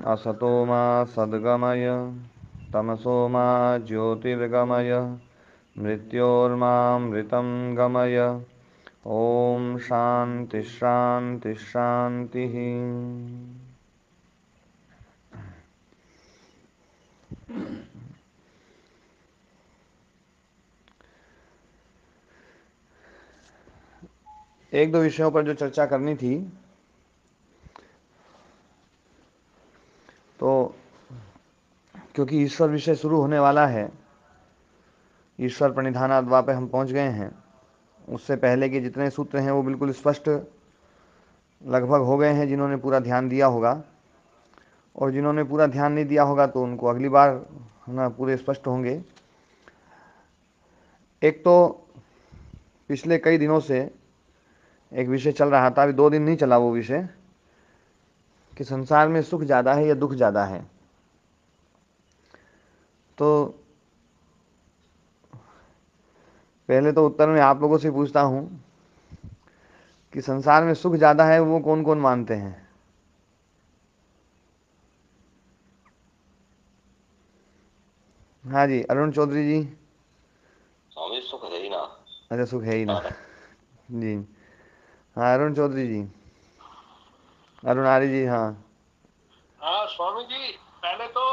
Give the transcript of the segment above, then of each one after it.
असतो मा सद्गमय तमसो मा ज्योतिर्गमय मृत्योर्मामृतं गमय। ओम शांति शांति शांति। एक दो विषयों पर जो चर्चा करनी थी, तो क्योंकि ईश्वर विषय शुरू होने वाला है, ईश्वर प्रणिधानाद्वा पे हम पहुंच गए हैं। उससे पहले के जितने सूत्र हैं वो बिल्कुल स्पष्ट लगभग हो गए हैं, जिन्होंने पूरा ध्यान दिया होगा। और जिन्होंने पूरा ध्यान नहीं दिया होगा तो उनको अगली बार ना पूरे स्पष्ट होंगे। एक तो पिछले कई दिनों से एक विषय चल रहा था, अभी 2 दिन नहीं चला वो विषय, कि संसार में सुख ज़्यादा है या दुख ज़्यादा है। तो पहले तो उत्तर में आप लोगों से पूछता हूँ कि संसार में सुख ज़्यादा है वो कौन कौन मानते हैं? हाँ जी, अरुण चौधरी जी। स्वामी सुख है ही ना। अच्छा, सुख है ही ना। जी हाँ, अरुण चौधरी जी, अरुण आर्य जी। हाँ हाँ स्वामी जी, पहले तो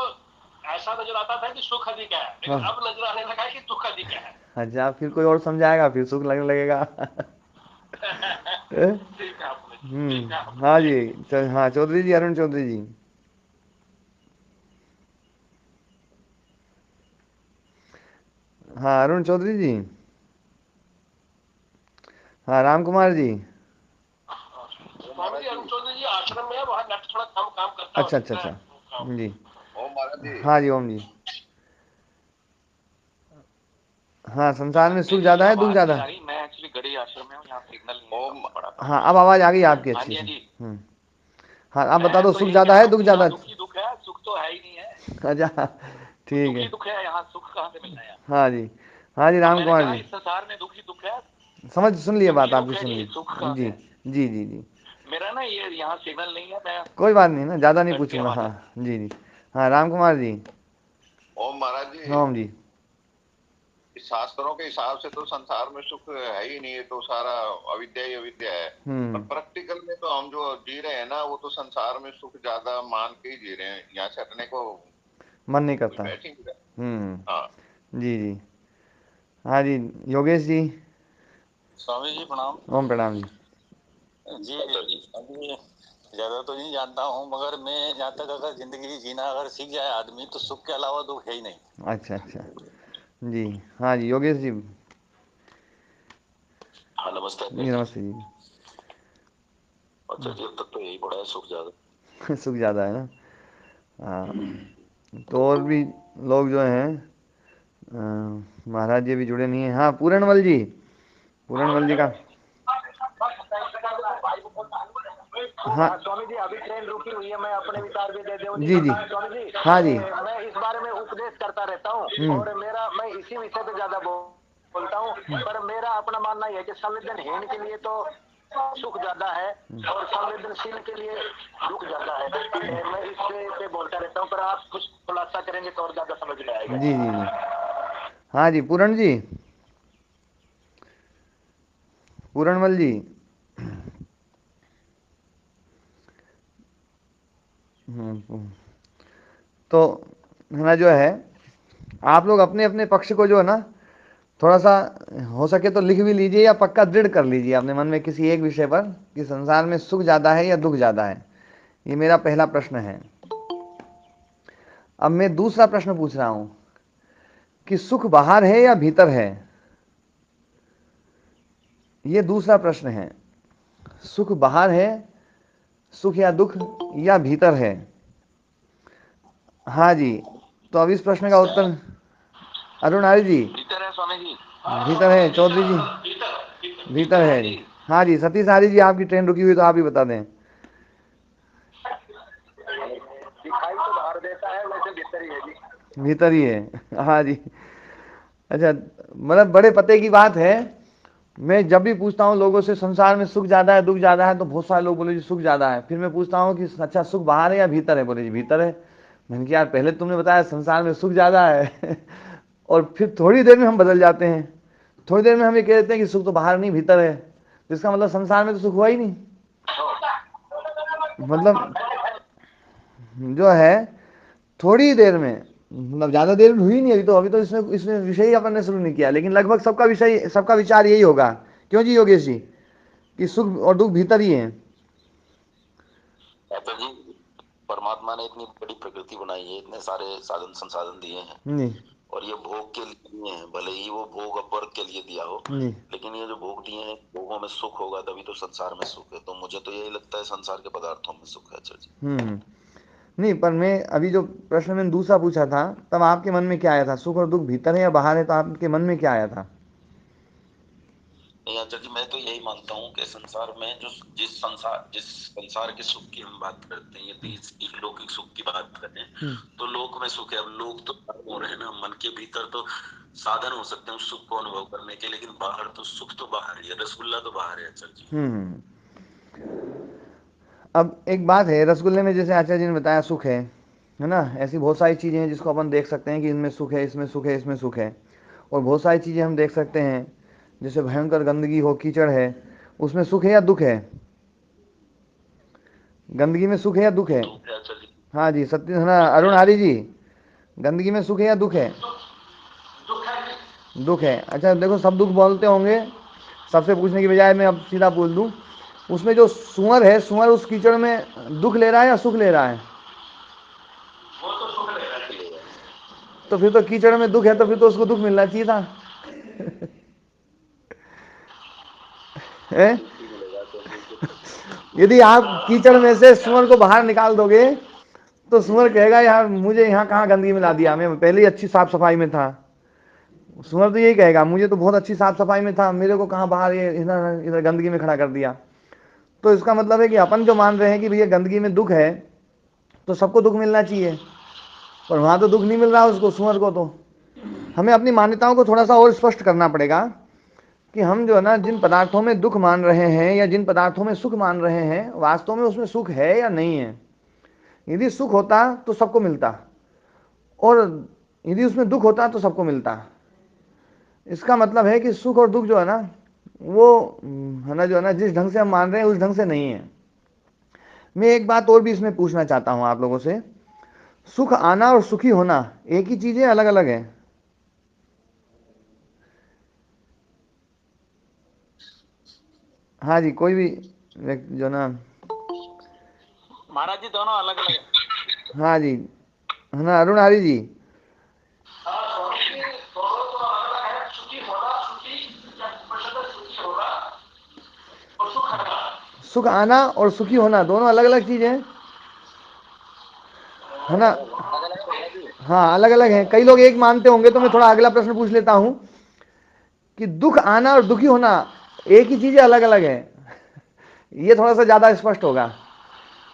ऐसा नजर आता था कि सुख अधिक है, लेकिन हाँ। अब नजर आने लगा कि दुख अधिक है। अच्छा, फिर कोई और समझाएगा, फिर सुख लगने लगेगा। ठीक है आपने, ठीक है हाँ आपने। जी, हाँ चौधरी जी, अरुण चौधरी जी। हाँ अरुण चौधरी जी। हाँ राम कुमार जी। स्वामी जी, अरुण चौधरी जी आश्रम में है, वहाँ नेट थोड़ा कम काम करता है, हो अच्छा अच्छा सकता अच्छा। है काम। जी। ओम महाराज जी। हाँ जी, ओम जी। हाँ, संसार में सुख ज़्यादा है दुख आवाज ज़्यादा? नहीं आ रही, मैं एक्चुअली गढ़ी आश्रम में हूँ, यहाँ सिग्नल नहीं पड़ा था। हाँ, अब आवाज़ आ गई आपकी हाँ अच्छी जी, हाँ से। जी। हाँ, आप बता मैं दो, तो सुख ये कह ज़्यादा रहा है हूँ दुख कि ज़्यादा? यहाँ दुखी दुख है, सुख तो है ही नहीं है। अच्छा, ठीक है। दुखी दुख है, यहाँ सुख कहाँ से मिलना है यहाँ। हाँ जी, हाँ जी, अब राम मैंने कुमार कहा जी। इस संसार में दुखी दुख है, समझ सुन लिए, बात दुखी आपकी दुख है सुन जी, ली। सुख कहाँ से जी है। जी जी जी। मेरा ना ये यहाँ सिग्नल नहीं है, मैं कोई बात नहीं ना, ज़्यादा नहीं कट के पूछूंगा। आवाज हाँ आ। जी जी। हाँ राम कुमार जी। ओम महाराज जी, हाँ ओम जी। इस शास्त्रों के हिसाब से तो संसार में सुख है ही नहीं, है तो सारा अविद्या ही अविद्या है। पर प्रैक्टिकल में तो हम जो जी रहे हैं ना, वो तो संसार में सुख ज्यादा मान के ही जी रहे हैं, यहाँ से हटने को मन नहीं कोई करता। बैठ ही नहीं रहा। हाँ जी जी। हाँ जी, योगेश जी। स्वामी जी प्रणाम। ओम प्रणाम जी। जी अभी ज्यादा तो नहीं जानता हूँ, मगर मैं जहाँ तक अगर जिंदगी जीना अगर सीख जाए आदमी, तो सुख के अलावा दुख है ही नहीं। अच्छा अच्छा। जी हाँ जी, योगेश जी। हाँ नमस्ते जी नमस्ते जी। अच्छा जी, अब तक तो यही पड़ा है, सुख ज्यादा। सुख ज़्यादा है ना। हाँ, तो और भी लोग जो हैं, महाराज जी भी जुड़े नहीं हैं। हाँ पूरणवल जी, पूरणवल जी का। हाँ स्वामी जी, अभी ट्रेन रुकी हुई है, मैं अपने विचार भी दे दूं जी जी। स्वामी जी। हाँ जी। मैं इस बारे में उपदेश करता रहता हूँ, और मैं इसी विषय पे ज्यादा बोलता हूँ। पर मेरा अपना मानना यह है कि संवेदनहीन के लिए तो सुख ज्यादा है, और संवेदनशील के लिए दुख ज्यादा है। मैं इस पे बोलता रहता हूँ, पर आप कुछ खुलासा करेंगे तो और ज्यादा समझ में आएगा। जी जी जी। हाँ जी, पूरण जी, पूरणवल जी। तो है ना, जो है, आप लोग अपने अपने पक्ष को जो है ना, थोड़ा सा हो सके तो लिख भी लीजिए, या पक्का दृढ़ कर लीजिए अपने मन में किसी एक विषय पर, कि संसार में सुख ज़्यादा है या दुख ज़्यादा है। ये मेरा पहला प्रश्न है। अब मैं दूसरा प्रश्न पूछ रहा हूं कि सुख बाहर है या भीतर है? ये दूसरा प्रश्न है। सुख बाहर है, सुख या दुख, या भीतर है? हाँ जी, तो अब इस प्रश्न का उत्तर अरुण आर्य जी। भीतर है स्वामी जी। भीतर है चौधरी जी? भीतर है जी। हाँ जी, सतीश आर्य जी, आपकी ट्रेन रुकी हुई तो आप ही बता दें। दिखाई तो बाहर देता है, वैसे भीतर ही है जी। भीतर ही है, हाँ जी। अच्छा, मतलब बड़े पते की बात है। मैं जब भी पूछता हूँ लोगों से संसार में सुख ज्यादा है दुख ज्यादा है, तो बहुत सारे लोग बोले जी सुख ज्यादा है। फिर मैं पूछता हूँ कि अच्छा सुख बाहर है या भीतर है, बोले जी भीतर है। मैंने कहा यार पहले तुमने बताया संसार में सुख ज्यादा है और फिर थोड़ी देर में हम बदल जाते हैं, थोड़ी देर में हम ये कह देते हैं कि सुख तो बाहर नहीं भीतर है। तो इसका मतलब संसार में तो सुख हुआ ही नहीं। मतलब जो है थोड़ी देर में, मतलब ज्यादा देर में हुई नहीं अभी तो। इसमें इसमें विषय ही अपन ने शुरू नहीं किया, लेकिन लगभग सबका विषय, सबका विचार यही होगा। क्यों जी योगेश जी, कि सुख और दुख भीतर ही है। तो जी परमात्मा ने इतनी बड़ी प्रकृति बनाई है, इतने सारे साधन संसाधन दिए हैं, जी और ये भोग के लिए दिए हैं। भले ही वो भोग अपवर्ग के लिए दिया हो, जी। लेकिन ये जो भोग दिए हैं, भोगों में सुख होगा तभी तो संसार में सुख है। तो मुझे तो यही लगता है संसार के पदार्थों में सुख है। अच्छा जी। नहीं, पर मैं अभी जो प्रश्न मैंने दूसरा पूछा था, तब आपके मन में क्या आया था? सुख और दुख भीतर है या बाहर है? तो आपके मन में क्या आया था? नहीं आचार्य जी, मैं तो यही मानता हूँ कि संसार में जो जिस संसार के सुख की हम बात करते हैं, यदि इस लौकिक सुख की बात करें तो लोक में सुख है। अब लोग तो हो रहे हैं ना, मन के भीतर तो साधन हो सकते हैं उस सुख को अनुभव करने के, लेकिन बाहर तो सुख तो बाहर ही है, रसगुल्ला तो बाहर है आचार्य जी। अब एक बात है, रसगुल्ले में जैसे आचार्य जी ने बताया सुख है ना, ऐसी बहुत सारी चीज़ें हैं जिसको अपन देख सकते हैं कि इनमें सुख है, इसमें सुख है, इसमें सुख है। और बहुत सारी चीज़ें हम देख सकते हैं जैसे भयंकर गंदगी हो, कीचड़ है, उसमें सुख है या दुख है? गंदगी में सुख है या दुख है? दुख है आचार्य जी। हाँ जी, सत्य है ना अरुण आर्य जी, गंदगी में सुख है या दुख है? दुख है। अच्छा देखो, सब दुख बोलते होंगे, सबसे पूछने की बजाय मैं अब सीधा पूछ दूं, उसमें जो सुअर है, सुअर उस कीचड़ में दुख ले रहा है या सुख ले रहा है? वो तो सुख ले रहा है। तो फिर तो कीचड़ में दुख है, तो फिर तो उसको दुख मिलना चाहिए था हैं? यदि आप कीचड़ में से सुअर को बाहर निकाल दोगे तो सुअर कहेगा यार मुझे यहाँ कहाँ गंदगी मिला दिया, मैं पहले ही अच्छी साफ सफाई में था। सुअर तो यही कहेगा, मुझे तो बहुत अच्छी साफ सफाई में था, मेरे को कहाँ बाहर ये इधर इधर गंदगी में खड़ा कर दिया। तो इसका मतलब है कि अपन जो मान रहे हैं कि भैया गंदगी में दुख है तो सबको दुख मिलना चाहिए, पर वहां तो दुख नहीं मिल रहा उसको, सुअर को। तो हमें अपनी मान्यताओं को थोड़ा सा और स्पष्ट करना पड़ेगा कि हम जो है ना जिन पदार्थों में दुख मान रहे हैं या जिन पदार्थों में सुख मान रहे हैं, वास्तव में उसमें सुख है या नहीं है। यदि सुख होता तो सबको मिलता, और यदि उसमें दुख होता तो सबको मिलता। इसका मतलब है कि सुख और दुख जो है ना, वो है ना जो है ना जिस ढंग से हम मान रहे हैं उस ढंग से नहीं है। मैं एक बात और भी इसमें पूछना चाहता हूं आप लोगों से, सुख आना और सुखी होना एक ही चीज है, अलग अलग है? हाँ जी, कोई भी व्यक्ति जो ना। महाराज जी दोनों अलग अलग है। हाँ जी, है ना अरुण हरी जी? सुख आना और सुखी होना दोनों अलग अलग चीज है ना? हाँ अलग अलग है। कई लोग एक मानते होंगे, तो मैं थोड़ा अगला प्रश्न पूछ लेता हूं कि दुख आना और दुखी होना एक ही चीज है, अलग अलग है? ये थोड़ा सा ज्यादा स्पष्ट होगा।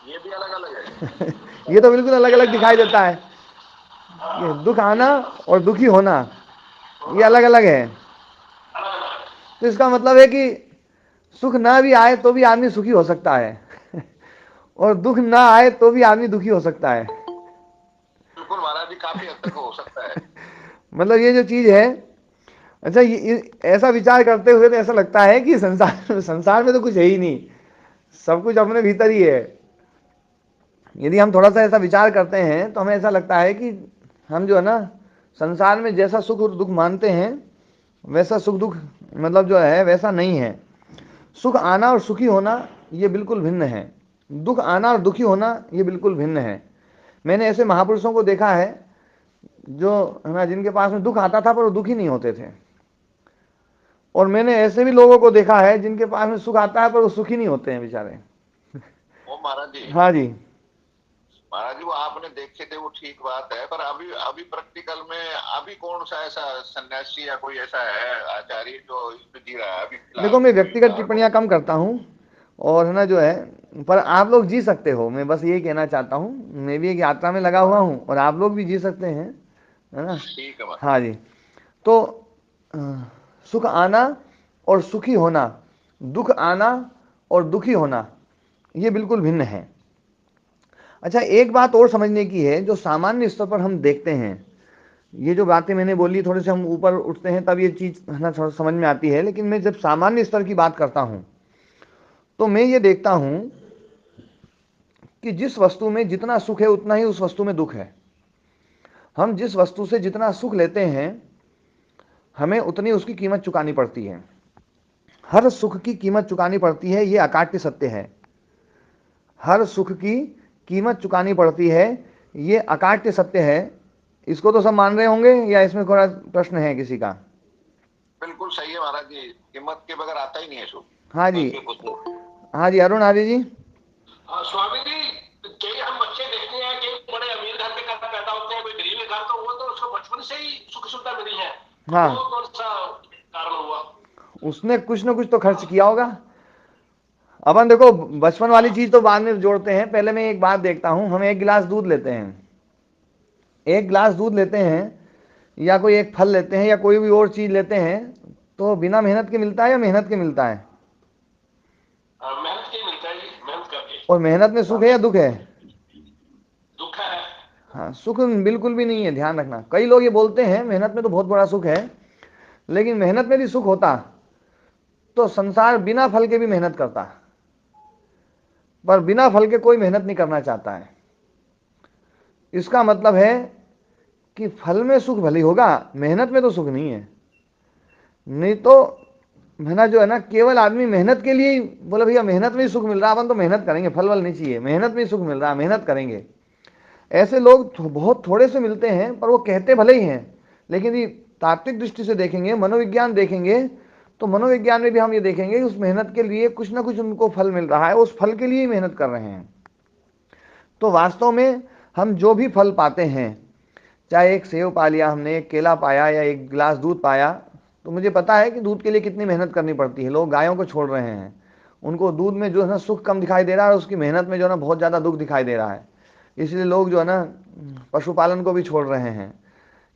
ये भी अलग अलग है। ये तो बिल्कुल अलग अलग दिखाई देता है कि दुख आना और दुखी होना ये अलग अलग है। तो इसका मतलब है कि सुख ना भी आए तो भी आदमी सुखी हो सकता है और दुख ना आए तो भी आदमी दुखी हो सकता है। बिल्कुल महाराज जी, काफी हद तक हो सकता है। मतलब ये जो चीज है, अच्छा ऐसा विचार करते हुए तो ऐसा लगता है कि संसार संसार में तो कुछ है ही नहीं, सब कुछ अपने भीतर ही है। यदि हम थोड़ा सा ऐसा विचार करते हैं तो हमें ऐसा लगता है कि हम जो है ना संसार में जैसा सुख और दुख मानते हैं वैसा सुख दुख मतलब जो है वैसा नहीं है। सुख आना और सुखी होना ये बिल्कुल भिन्न है, दुख आना और दुखी होना ये बिल्कुल भिन्न है। मैंने ऐसे महापुरुषों को देखा है जो है ना जिनके पास में दुख आता था पर वो दुखी नहीं होते थे। और मैंने ऐसे भी लोगों को देखा है जिनके पास में सुख आता है पर वो सुखी नहीं होते हैं बेचारे। वो महाराज जी, हाँ जी, महाराज जी वो आपने देखे थे वो ठीक बात है, पर अभी अभी प्रैक्टिकल में अभी कौन सा ऐसा सन्यासी या कोई ऐसा है आचार्य जो इसमें जी रहा है अभी देखो फिलहाल? मैं व्यक्तिगत टिप्पणियां कम करता हूँ और है ना जो है, पर आप लोग जी सकते हो, मैं बस यही कहना चाहता हूँ। मैं भी एक यात्रा में लगा हुआ हूँ और आप लोग भी जी सकते हैं, है ना। ठीक है महाराज। हाँ जी। तो अ, सुख आना और सुखी होना, दुख आना और दुखी होना, ये बिल्कुल भिन्न है। अच्छा, एक बात और समझने की है, जो सामान्य स्तर पर हम देखते हैं, ये जो बातें मैंने बोली, थोड़े से हम ऊपर उठते हैं तब ये चीज है ना थोड़ा समझ में आती है, लेकिन मैं जब सामान्य स्तर की बात करता हूं तो मैं ये देखता हूं कि जिस वस्तु में जितना सुख है उतना ही उस वस्तु में दुख है। हम जिस वस्तु से जितना सुख लेते हैं हमें उतनी उसकी कीमत चुकानी पड़ती है। हर सुख की कीमत चुकानी पड़ती है, ये अकाट्य सत्य है। हर सुख की कीमत चुकानी पड़ती है, ये अकाट्य सत्य है। इसको तो सब मान रहे होंगे या इसमें थोड़ा प्रश्न है किसी का? बिल्कुल सही है महाराज जी, कीमत के बगैर आता ही नहीं है सुख। हाँ जी, हाँ जी, अरुण आर्य जी। स्वामी जी, कई हम बच्चे देखते हैं कि बड़े अमीर घर के घर पैदा होते हैं, कोई गरीब घर, तो वो तो उसको बचपन से ही सुख सुविधा मिली है। हाँ, वो कौन सा कारण हुआ? उसने कुछ ना कुछ तो खर्च किया होगा। अपन देखो, बचपन वाली चीज तो बाद में जोड़ते हैं, पहले मैं एक बात देखता हूं। हम एक गिलास दूध लेते हैं, एक गिलास दूध लेते हैं या कोई एक फल लेते हैं या कोई भी और चीज लेते हैं, तो बिना मेहनत के मिलता है या मेहनत के मिलता है? मेहनत के मिलता है जी, मेहनत करके। और मेहनत में सुख है या दुख है? दुख है। हाँ, सुख बिल्कुल भी नहीं है, ध्यान रखना। कई लोग ये बोलते हैं मेहनत में तो बहुत बड़ा सुख है, लेकिन मेहनत में भी सुख होता तो संसार बिना फल के भी मेहनत करता, पर बिना फल के कोई मेहनत नहीं करना चाहता है। इसका मतलब है कि फल में सुख भले होगा, मेहनत में तो सुख नहीं है। नहीं तो है ना जो है ना, केवल आदमी मेहनत के लिए ही बोले भैया मेहनत में ही सुख मिल रहा है, अपन तो मेहनत करेंगे, फल वल नहीं चाहिए, मेहनत में ही सुख मिल रहा है, मेहनत करेंगे। ऐसे लोग बहुत थोड़े से मिलते हैं, पर वो कहते भले ही हैं, लेकिन ये तात्विक दृष्टि से देखेंगे, मनोविज्ञान देखेंगे, तो मनोविज्ञान में भी हम ये देखेंगे कि उस मेहनत के लिए कुछ ना कुछ उनको फल मिल रहा है, उस फल के लिए ही मेहनत कर रहे हैं। तो वास्तव में हम जो भी फल पाते हैं, चाहे एक सेव पा लिया हमने, एक केला पाया या एक गिलास दूध पाया, तो मुझे पता है कि दूध के लिए कितनी मेहनत करनी पड़ती है। लोग गायों को छोड़ रहे हैं, उनको दूध में जो है ना सुख कम दिखाई दे रहा है, उसकी मेहनत में जो है ना बहुत ज़्यादा दुख दिखाई दे रहा है। इसलिए लोग जो है ना पशुपालन को भी छोड़ रहे हैं,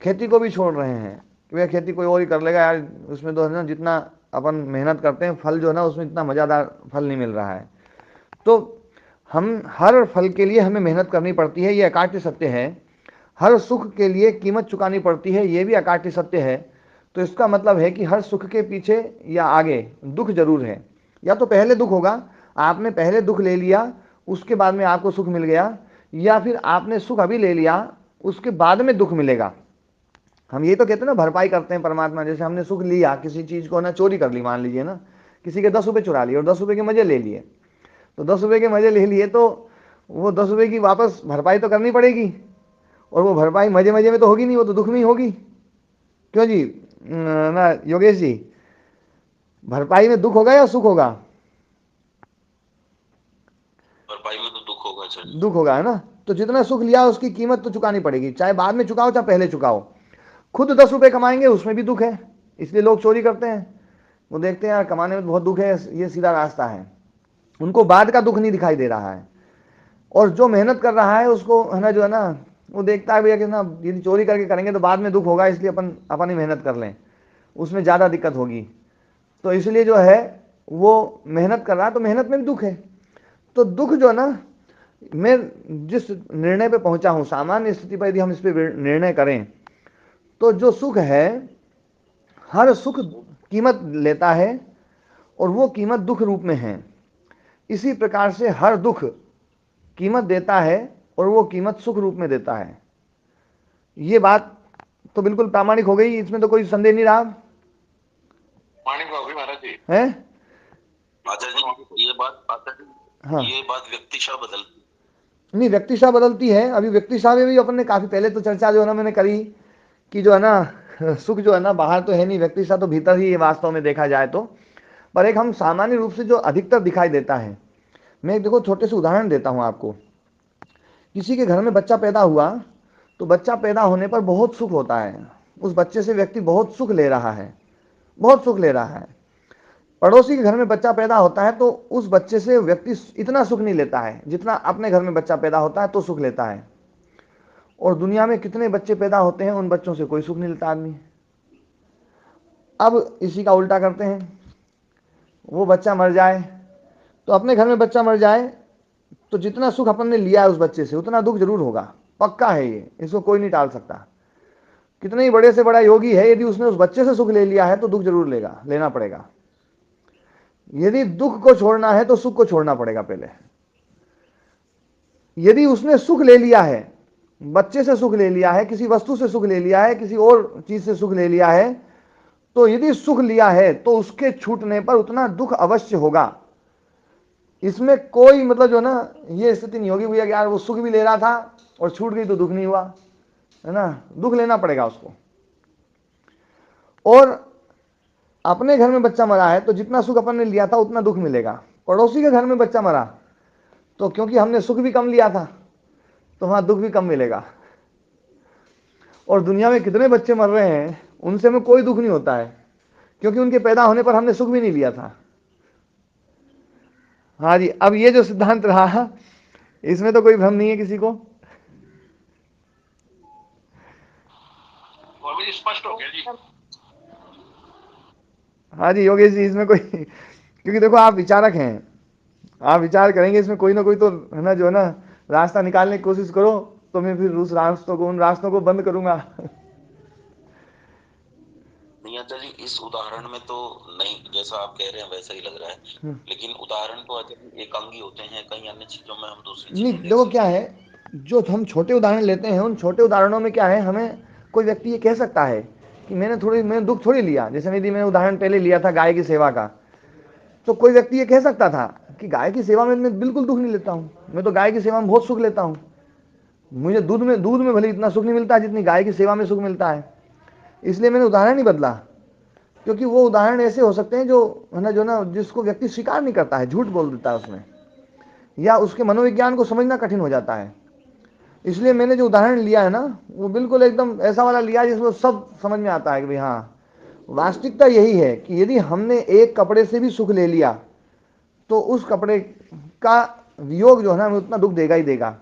खेती को भी छोड़ रहे हैं कि भैया खेती कोई और ही कर लेगा यार, उसमें तो है ना जितना अपन मेहनत करते हैं फल जो है ना उसमें इतना मज़ेदार फल नहीं मिल रहा है। तो हम हर फल के लिए हमें मेहनत करनी पड़ती है, ये अकाट्य सत्य है। हर सुख के लिए कीमत चुकानी पड़ती है, ये भी अकाट्य सत्य है। तो इसका मतलब है कि हर सुख के पीछे या आगे दुख जरूर है। या तो पहले दुख होगा, आपने पहले दुख ले लिया उसके बाद में आपको सुख मिल गया, या फिर आपने सुख अभी ले लिया उसके बाद में दुख मिलेगा। हम ये तो कहते हैं ना, भरपाई करते हैं परमात्मा। जैसे हमने सुख लिया, किसी चीज़ को ना चोरी कर ली, मान लीजिए ना, किसी के 10 रुपये चुरा लिए और 10 रुपये के मजे ले लिए, तो 10 रुपये के मजे ले लिए तो वो 10 रुपये की वापस भरपाई तो करनी पड़ेगी, और वो भरपाई मजे मजे में तो होगी नहीं, वो तो दुख में ही होगी। क्यों जी ना योगेश जी, भरपाई में दुख होगा या सुख होगा? भरपाई में तो दुख होगा सर। दुख होगा, है ना। तो जितना सुख लिया उसकी कीमत तो चुकानी पड़ेगी, चाहे बाद में चुकाओ चाहे पहले चुकाओ। खुद 10 रुपये कमाएंगे उसमें भी दुख है, इसलिए लोग चोरी करते हैं। वो देखते हैं यार कमाने में बहुत दुख है, ये सीधा रास्ता है, उनको बाद का दुख नहीं दिखाई दे रहा है। और जो मेहनत कर रहा है उसको है ना जो है ना, वो देखता है भैया कि ना यदि चोरी करके करेंगे तो बाद में दुख होगा, इसलिए अपन ही मेहनत कर लें, उसमें ज़्यादा दिक्कत होगी। तो इसलिए जो है वो मेहनत कर रहा है, तो मेहनत में भी दुख है। तो दुख जो है ना, मैं जिस निर्णय पे पहुंचा हूं, सामान्य स्थिति पर यदि हम इस पर निर्णय करें, तो जो सुख है, हर सुख कीमत लेता है और वो कीमत दुख रूप में है। इसी प्रकार से हर दुख कीमत देता है और वो कीमत सुख रूप में देता है। ये बात तो बिल्कुल प्रामाणिक हो गई, इसमें तो कोई संदेह नहीं रहा मानिक बाबू महाराज जी है। आचार्य जी, ये बात हाँ, ये बात व्यक्तिशः बदलती नहीं व्यक्तिशः बदलती है। अभी व्यक्तिशः में भी अपन ने काफी पहले तो चर्चा जो है ना मैंने करी कि जो है ना सुख जो है ना बाहर तो है नहीं, व्यक्ति सा तो भीतर ही है वास्तव में देखा जाए तो, पर एक हम सामान्य रूप से जो अधिकतर दिखाई देता है। मैं एक देखो छोटे से उदाहरण देता हूं आपको। किसी के घर में बच्चा पैदा हुआ तो बच्चा पैदा होने पर बहुत सुख होता है, उस बच्चे से व्यक्ति बहुत सुख ले रहा है, बहुत सुख ले रहा है। पड़ोसी के घर में बच्चा पैदा होता है तो उस बच्चे से व्यक्ति इतना सुख नहीं लेता है जितना अपने घर में बच्चा पैदा होता है तो सुख लेता है। और दुनिया में कितने बच्चे पैदा होते हैं, उन बच्चों से कोई सुख नहीं लेता आदमी। अब इसी का उल्टा करते हैं, वो बच्चा मर जाए तो अपने घर में बच्चा मर जाए तो जितना सुख अपन ने लिया है उस बच्चे से उतना दुख जरूर होगा, पक्का है ये, इसको कोई नहीं टाल सकता। कितने ही बड़े से बड़ा योगी है, यदि उसने उस बच्चे से सुख ले लिया है तो दुख जरूर लेना पड़ेगा। यदि दुख को छोड़ना है तो सुख को छोड़ना पड़ेगा पहले। यदि उसने सुख ले लिया है, बच्चे से सुख ले लिया है, किसी वस्तु से सुख ले लिया है, किसी और चीज से सुख ले लिया है, तो यदि सुख लिया है तो उसके छूटने पर उतना दुख अवश्य होगा। इसमें कोई मतलब जो ना ये स्थिति नहीं होगी भैया यार वो सुख भी ले रहा था और छूट गई तो दुख नहीं हुआ, है ना, दुख लेना पड़ेगा उसको। और अपने घर में बच्चा मरा है तो जितना सुख अपन ने लिया था उतना दुख मिलेगा। पड़ोसी के घर में बच्चा मरा तो क्योंकि हमने सुख भी कम लिया था तो वहां दुख भी कम मिलेगा। और दुनिया में कितने बच्चे मर रहे हैं उनसे हमें कोई दुख नहीं होता है क्योंकि उनके पैदा होने पर हमने सुख भी नहीं लिया था। हाँ जी, अब ये जो सिद्धांत रहा इसमें तो कोई भ्रम नहीं है किसी को, अभी स्पष्ट हो गया जी। हाँ जी योगेश जी, इसमें कोई क्योंकि देखो आप विचारक हैं, आप विचार करेंगे इसमें कोई ना कोई तो है ना जो है ना रास्ता निकालने की कोशिश करो, तो मैं फिर उन रास्तों को बंद करूंगा। नहीं अच्छा जी, इस उदाहरण में तो नहीं, जैसा आप कह रहे हैं वैसा ही लग रहा है, लेकिन उदाहरण तो अच्छा एकांगी होते हैं, कई अन्य चीजों में हम दूसरी नहीं चीजें देखो क्या है, जो हम छोटे उदाहरण लेते हैं उन छोटे उदाहरणों में क्या है, हमें कोई व्यक्ति ये कह सकता है कि मैंने दुख थोड़ी लिया। जैसे यदि मैंने उदाहरण पहले लिया था गाय की सेवा का, तो कोई व्यक्ति ये कह सकता था कि गाय की सेवा में मैं बिल्कुल दुख नहीं लेता हूँ, मैं तो गाय की सेवा में बहुत सुख लेता हूँ। मुझे दूध में भले इतना सुख नहीं मिलता जितनी गाय की सेवा में सुख मिलता है, इसलिए मैंने उदाहरण नहीं बदला। क्योंकि वो उदाहरण ऐसे हो सकते हैं जो है ना जिसको व्यक्ति स्वीकार नहीं करता है, झूठ बोल देता है उसमें, या उसके मनोविज्ञान को समझना कठिन हो जाता है। इसलिए मैंने जो उदाहरण लिया है ना वो बिल्कुल एकदम ऐसा वाला लिया जिसमें सब समझ में आता है कि भाई हाँ वास्तविकता यही है कि यदि हमने एक कपड़े से भी सुख ले लिया तो उस कपड़े का वियोग जो है ना हमें उतना दुख देगा ही देगा।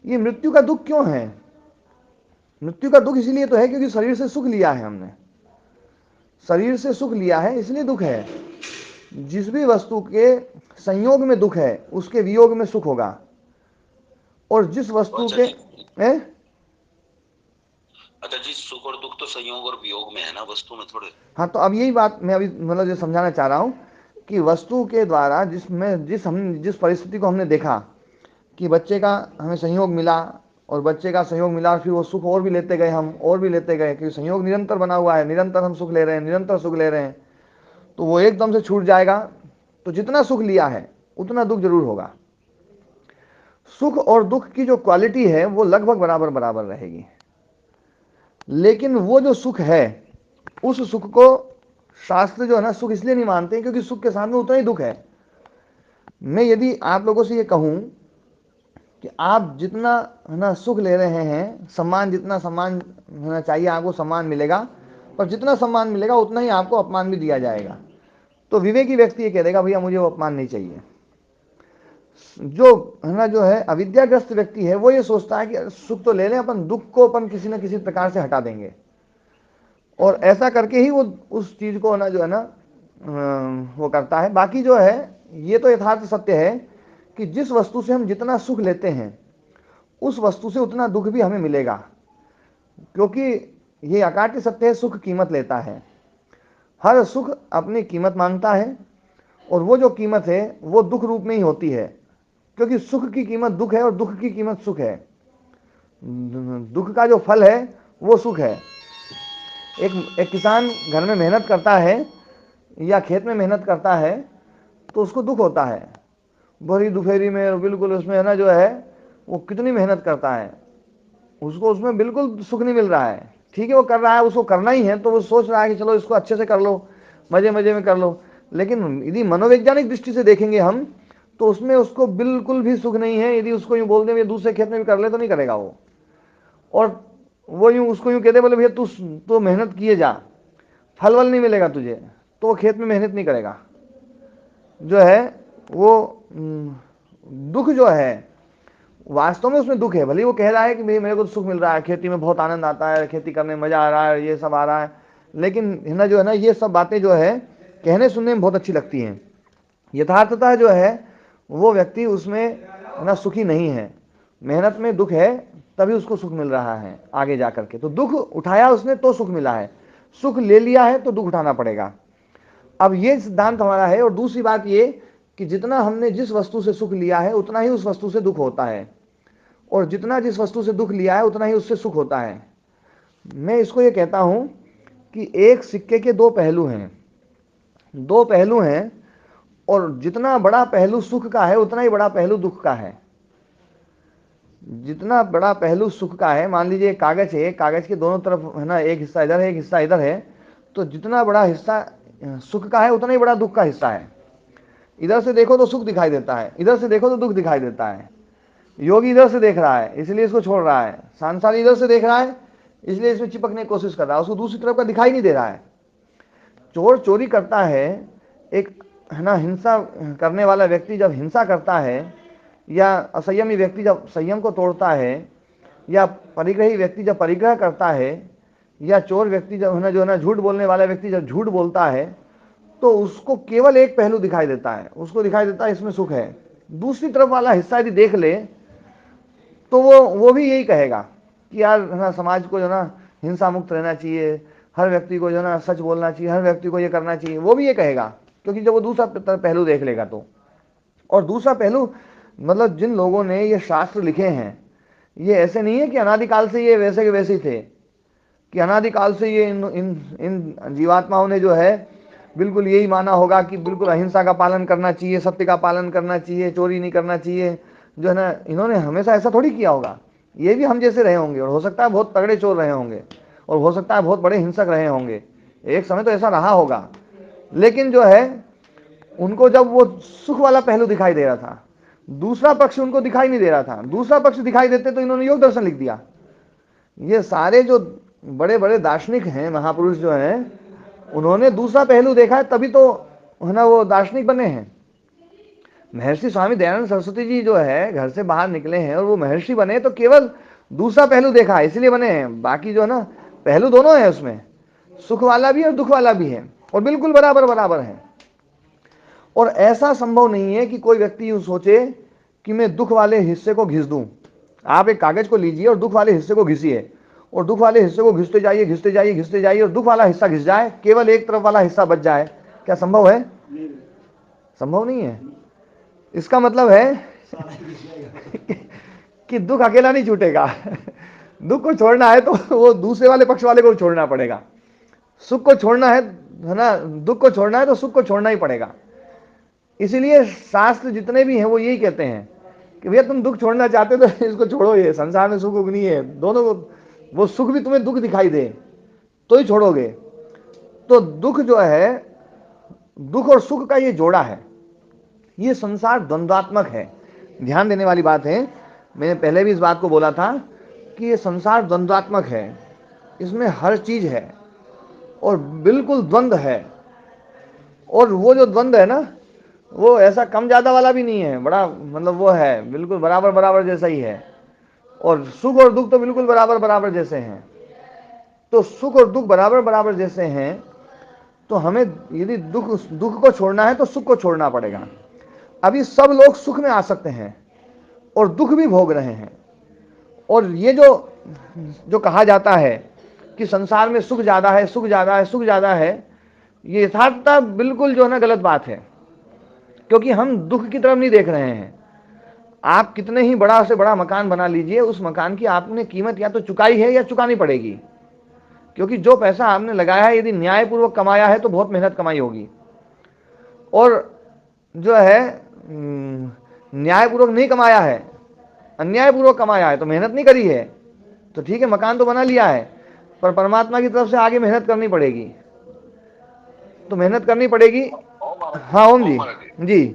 ये मृत्यु का दुख क्यों है? मृत्यु का दुख इसलिए तो है क्योंकि शरीर से सुख लिया है हमने, शरीर से सुख लिया है इसलिए दुख है। जिस भी वस्तु के संयोग में दुख है उसके वियोग में सुख होगा, और जिस वस्तु के अच्छा जी, सुख और दुख तो संयोग और वियोग में है ना, वस्तु में थोड़े। हाँ तो अब यही बात मैं अभी मतलब जो समझाना चाह रहा हूँ कि वस्तु के द्वारा जिस परिस्थिति को हमने देखा कि बच्चे का हमें संयोग मिला और बच्चे का संयोग मिला, फिर वो सुख और भी लेते गए, हम और भी लेते गए क्योंकि संयोग निरंतर बना हुआ है, निरंतर हम सुख ले रहे हैं, निरंतर सुख ले रहे हैं, तो वो एकदम से छूट जाएगा तो जितना सुख लिया है उतना दुख जरूर होगा। सुख और दुख की जो क्वालिटी है वो लगभग बराबर बराबर रहेगी, लेकिन वो जो सुख है उस सुख को शास्त्र जो है ना सुख इसलिए नहीं मानते क्योंकि सुख के साथ में उतना ही दुख है। मैं यदि आप लोगों से ये कहूं कि आप जितना है ना सुख ले रहे हैं, सम्मान जितना सम्मान होना चाहिए आपको सम्मान मिलेगा, पर जितना सम्मान मिलेगा उतना ही आपको अपमान भी दिया जाएगा, तो विवेकी व्यक्ति ये कह देगा भैया मुझे वो अपमान नहीं चाहिए। जो है ना जो है अविद्याग्रस्त व्यक्ति है वो ये सोचता है कि सुख तो ले लें, अपन दुख को अपन किसी न किसी प्रकार से हटा देंगे, और ऐसा करके ही वो उस चीज को ना जो है ना वो करता है। बाकी जो है ये तो यथार्थ सत्य है कि जिस वस्तु से हम जितना सुख लेते हैं उस वस्तु से उतना दुख भी हमें मिलेगा, क्योंकि ये अकाट्य सत्य है, सुख कीमत लेता है, हर सुख अपनी कीमत मांगता है, और वो जो कीमत है वो दुख रूप में ही होती है, क्योंकि सुख की कीमत दुख है और दुख की कीमत सुख है। दुख का जो फल है वो सुख है। एक किसान घर में मेहनत करता है या खेत में मेहनत करता है तो उसको दुख होता है, भरी दोपहरी में बिल्कुल उसमें है ना जो है वो कितनी मेहनत करता है, उसको उसमें बिल्कुल सुख नहीं मिल रहा है, ठीक है वो कर रहा है, उसको करना ही है, तो वो सोच रहा है कि चलो इसको अच्छे से कर लो, मजे मजे में कर लो। लेकिन यदि मनोवैज्ञानिक दृष्टि से देखेंगे हम, तो उसमें उसको बिल्कुल भी सुख नहीं है। यदि उसको यूँ बोल दें दूसरे खेत में भी कर ले, तो नहीं करेगा वो। और वो यूँ उसको यूँ कहते बोले भैया तू तो मेहनत किए जा, फल वल नहीं मिलेगा तुझे, तो वो खेत में मेहनत नहीं करेगा। जो है वो दुख जो है, वास्तव में उसमें दुख है। भले वो कह रहा है कि मेरे को तो सुख मिल रहा है, खेती में बहुत आनंद आता है, खेती करने में मजा आ रहा है, ये सब आ रहा है, लेकिन है ना जो है ना, ये सब बातें जो है कहने सुनने में बहुत अच्छी लगती हैं। यथार्थता जो है वो व्यक्ति उसमें ना सुखी नहीं है, मेहनत में दुख है, तभी उसको सुख मिल रहा है आगे जा करके। तो दुख उठाया उसने तो सुख मिला है, सुख ले लिया है तो दुख उठाना पड़ेगा। अब ये सिद्धांत हमारा है। और दूसरी बात ये कि जितना हमने जिस वस्तु से सुख लिया है उतना ही उस वस्तु से दुख होता है, और जितना जिस वस्तु से दुख लिया है उतना ही उससे सुख होता है। मैं इसको ये कहता हूं कि एक सिक्के के दो पहलू हैं, दो पहलू हैं, और जितना बड़ा पहलू सुख का है उतना ही बड़ा पहलू दुख का है। जितना बड़ा पहलू सुख का है, मान लीजिए कागज है, कागज के दोनों तरफ है ना, एक हिस्सा इधर है एक हिस्सा इधर है, तो जितना बड़ा हिस्सा सुख का है उतना ही बड़ा दुख का हिस्सा है। इधर से देखो तो सुख दिखाई देता है, इधर से देखो तो दुख दिखाई देता है। योगी इधर से देख रहा है इसलिए इसको छोड़ रहा है, सांसारी इधर से देख रहा है इसलिए इसमें चिपकने की कोशिश कर रहा है, उसको दूसरी तरफ का दिखाई नहीं दे रहा है। चोर चोरी करता है, एक है ना हिंसा करने वाला व्यक्ति जब हिंसा करता है, या असंयमी व्यक्ति जब संयम को तोड़ता है, या परिग्रही व्यक्ति जब परिग्रह करता है, या चोर व्यक्ति जब है ना जो है ना झूठ बोलने वाला व्यक्ति जब झूठ बोलता है, तो उसको केवल एक पहलू दिखाई देता है, उसको दिखाई देता है इसमें सुख है। दूसरी तरफ वाला हिस्सा यदि देख ले तो वो भी यही कहेगा कि यार है ना समाज को जो ना हिंसा मुक्त रहना चाहिए, हर व्यक्ति को जो ना सच बोलना चाहिए, हर व्यक्ति को ये करना चाहिए, वो भी ये कहेगा, क्योंकि जब वो दूसरा पहलू देख लेगा तो। और दूसरा पहलू मतलब जिन लोगों ने ये शास्त्र लिखे हैं, ये ऐसे नहीं है कि अनादिकाल से ये वैसे के वैसे ही थे, कि अनादिकाल से ये इन जीवात्माओं ने जो है बिल्कुल यही माना होगा कि बिल्कुल अहिंसा का पालन करना चाहिए, सत्य का पालन करना चाहिए, चोरी नहीं करना चाहिए, जो है ना इन्होंने हमेशा ऐसा थोड़ी किया होगा। ये भी हम जैसे रहे होंगे, और हो सकता है बहुत तगड़े चोर रहे होंगे, और हो सकता है बहुत बड़े हिंसक रहे होंगे, एक समय तो ऐसा रहा होगा। लेकिन जो है उनको जब वो सुख वाला पहलू दिखाई दे रहा था, दूसरा पक्ष उनको दिखाई नहीं दे रहा था। दूसरा पक्ष दिखाई देते तो इन्होंने योग दर्शन लिख दिया। ये सारे जो बड़े बड़े दार्शनिक हैं, महापुरुष जो हैं, उन्होंने दूसरा पहलू देखा है, तभी तो है ना वो दार्शनिक बने हैं। महर्षि स्वामी दयानंद सरस्वती जी जो है घर से बाहर निकले हैं और वो महर्षि बने तो केवल दूसरा पहलू देखा है इसलिए बने हैं। बाकी जो है ना पहलू दोनों है, उसमें सुख वाला भी और दुख वाला भी है, और बिल्कुल बराबर बराबर है। और ऐसा संभव नहीं है कि कोई व्यक्ति यूं सोचे कि मैं दुख वाले हिस्से को घिस दूं। आप एक कागज को लीजिए और दुख वाले हिस्से को घिसिए, और दुख वाले हिस्से को घिसते जाइए घिसते जाइए घिसते जाइए, और दुख वाला हिस्सा घिस जाए, केवल एक तरफ वाला हिस्सा बच जाए। क्या संभव है? संभव नहीं है। इसका मतलब है कि दुख अकेला नहीं छूटेगा। दुख को छोड़ना है तो वो दूसरे वाले पक्ष वाले को छोड़ना पड़ेगा। सुख को छोड़ना है ना, दुख को छोड़ना है तो सुख को छोड़ना ही पड़ेगा। इसीलिए शास्त्र जितने भी हैं वो यही कहते हैं कि भैया तुम दुख छोड़ना चाहते हो तो इसको छोड़ो, ये संसार में सुख उग नहीं है। दोनों को, वो सुख भी तुम्हें दुख दिखाई दे तो ही छोड़ोगे। तो दुख जो है, दुख और सुख का ये जोड़ा है, ये संसार द्वंद्वात्मक है। ध्यान देने वाली बात है, मैंने पहले भी इस बात को बोला था कि ये संसार द्वंद्वात्मक है, इसमें हर चीज है और बिल्कुल द्वंद्व है। और वो जो द्वंद्व है ना, वो ऐसा कम ज्यादा वाला भी नहीं है, बड़ा मतलब वो है बिल्कुल बराबर बराबर जैसा ही है। और सुख और दुख तो बिल्कुल बराबर बराबर जैसे हैं। तो सुख और दुख बराबर बराबर जैसे हैं, तो हमें यदि दुख को छोड़ना है तो सुख को छोड़ना पड़ेगा। अभी सब लोग सुख में आ सकते हैं और दुख भी भोग रहे हैं। और ये जो कहा जाता है कि संसार में सुख ज्यादा है, सुख ज्यादा है, सुख ज्यादा है, ये यथार्थता बिल्कुल जो है ना गलत बात है। क्योंकि हम दुख की तरफ नहीं देख रहे हैं। आप कितने ही बड़ा से बड़ा मकान बना लीजिए, उस मकान की आपने कीमत या तो चुकाई है या चुकानी पड़ेगी। क्योंकि जो पैसा आपने लगाया है, यदि न्यायपूर्वक कमाया है तो बहुत मेहनत कमाई होगी, और जो है न्यायपूर्वक नहीं कमाया है, अन्यायपूर्वक कमाया है, तो मेहनत नहीं करी है, तो ठीक है मकान तो बना लिया है, पर परमात्मा की तरफ से आगे मेहनत करनी पड़ेगी। तो मेहनत करनी पड़ेगी। हाँ ओम जी। महाराज जी, जी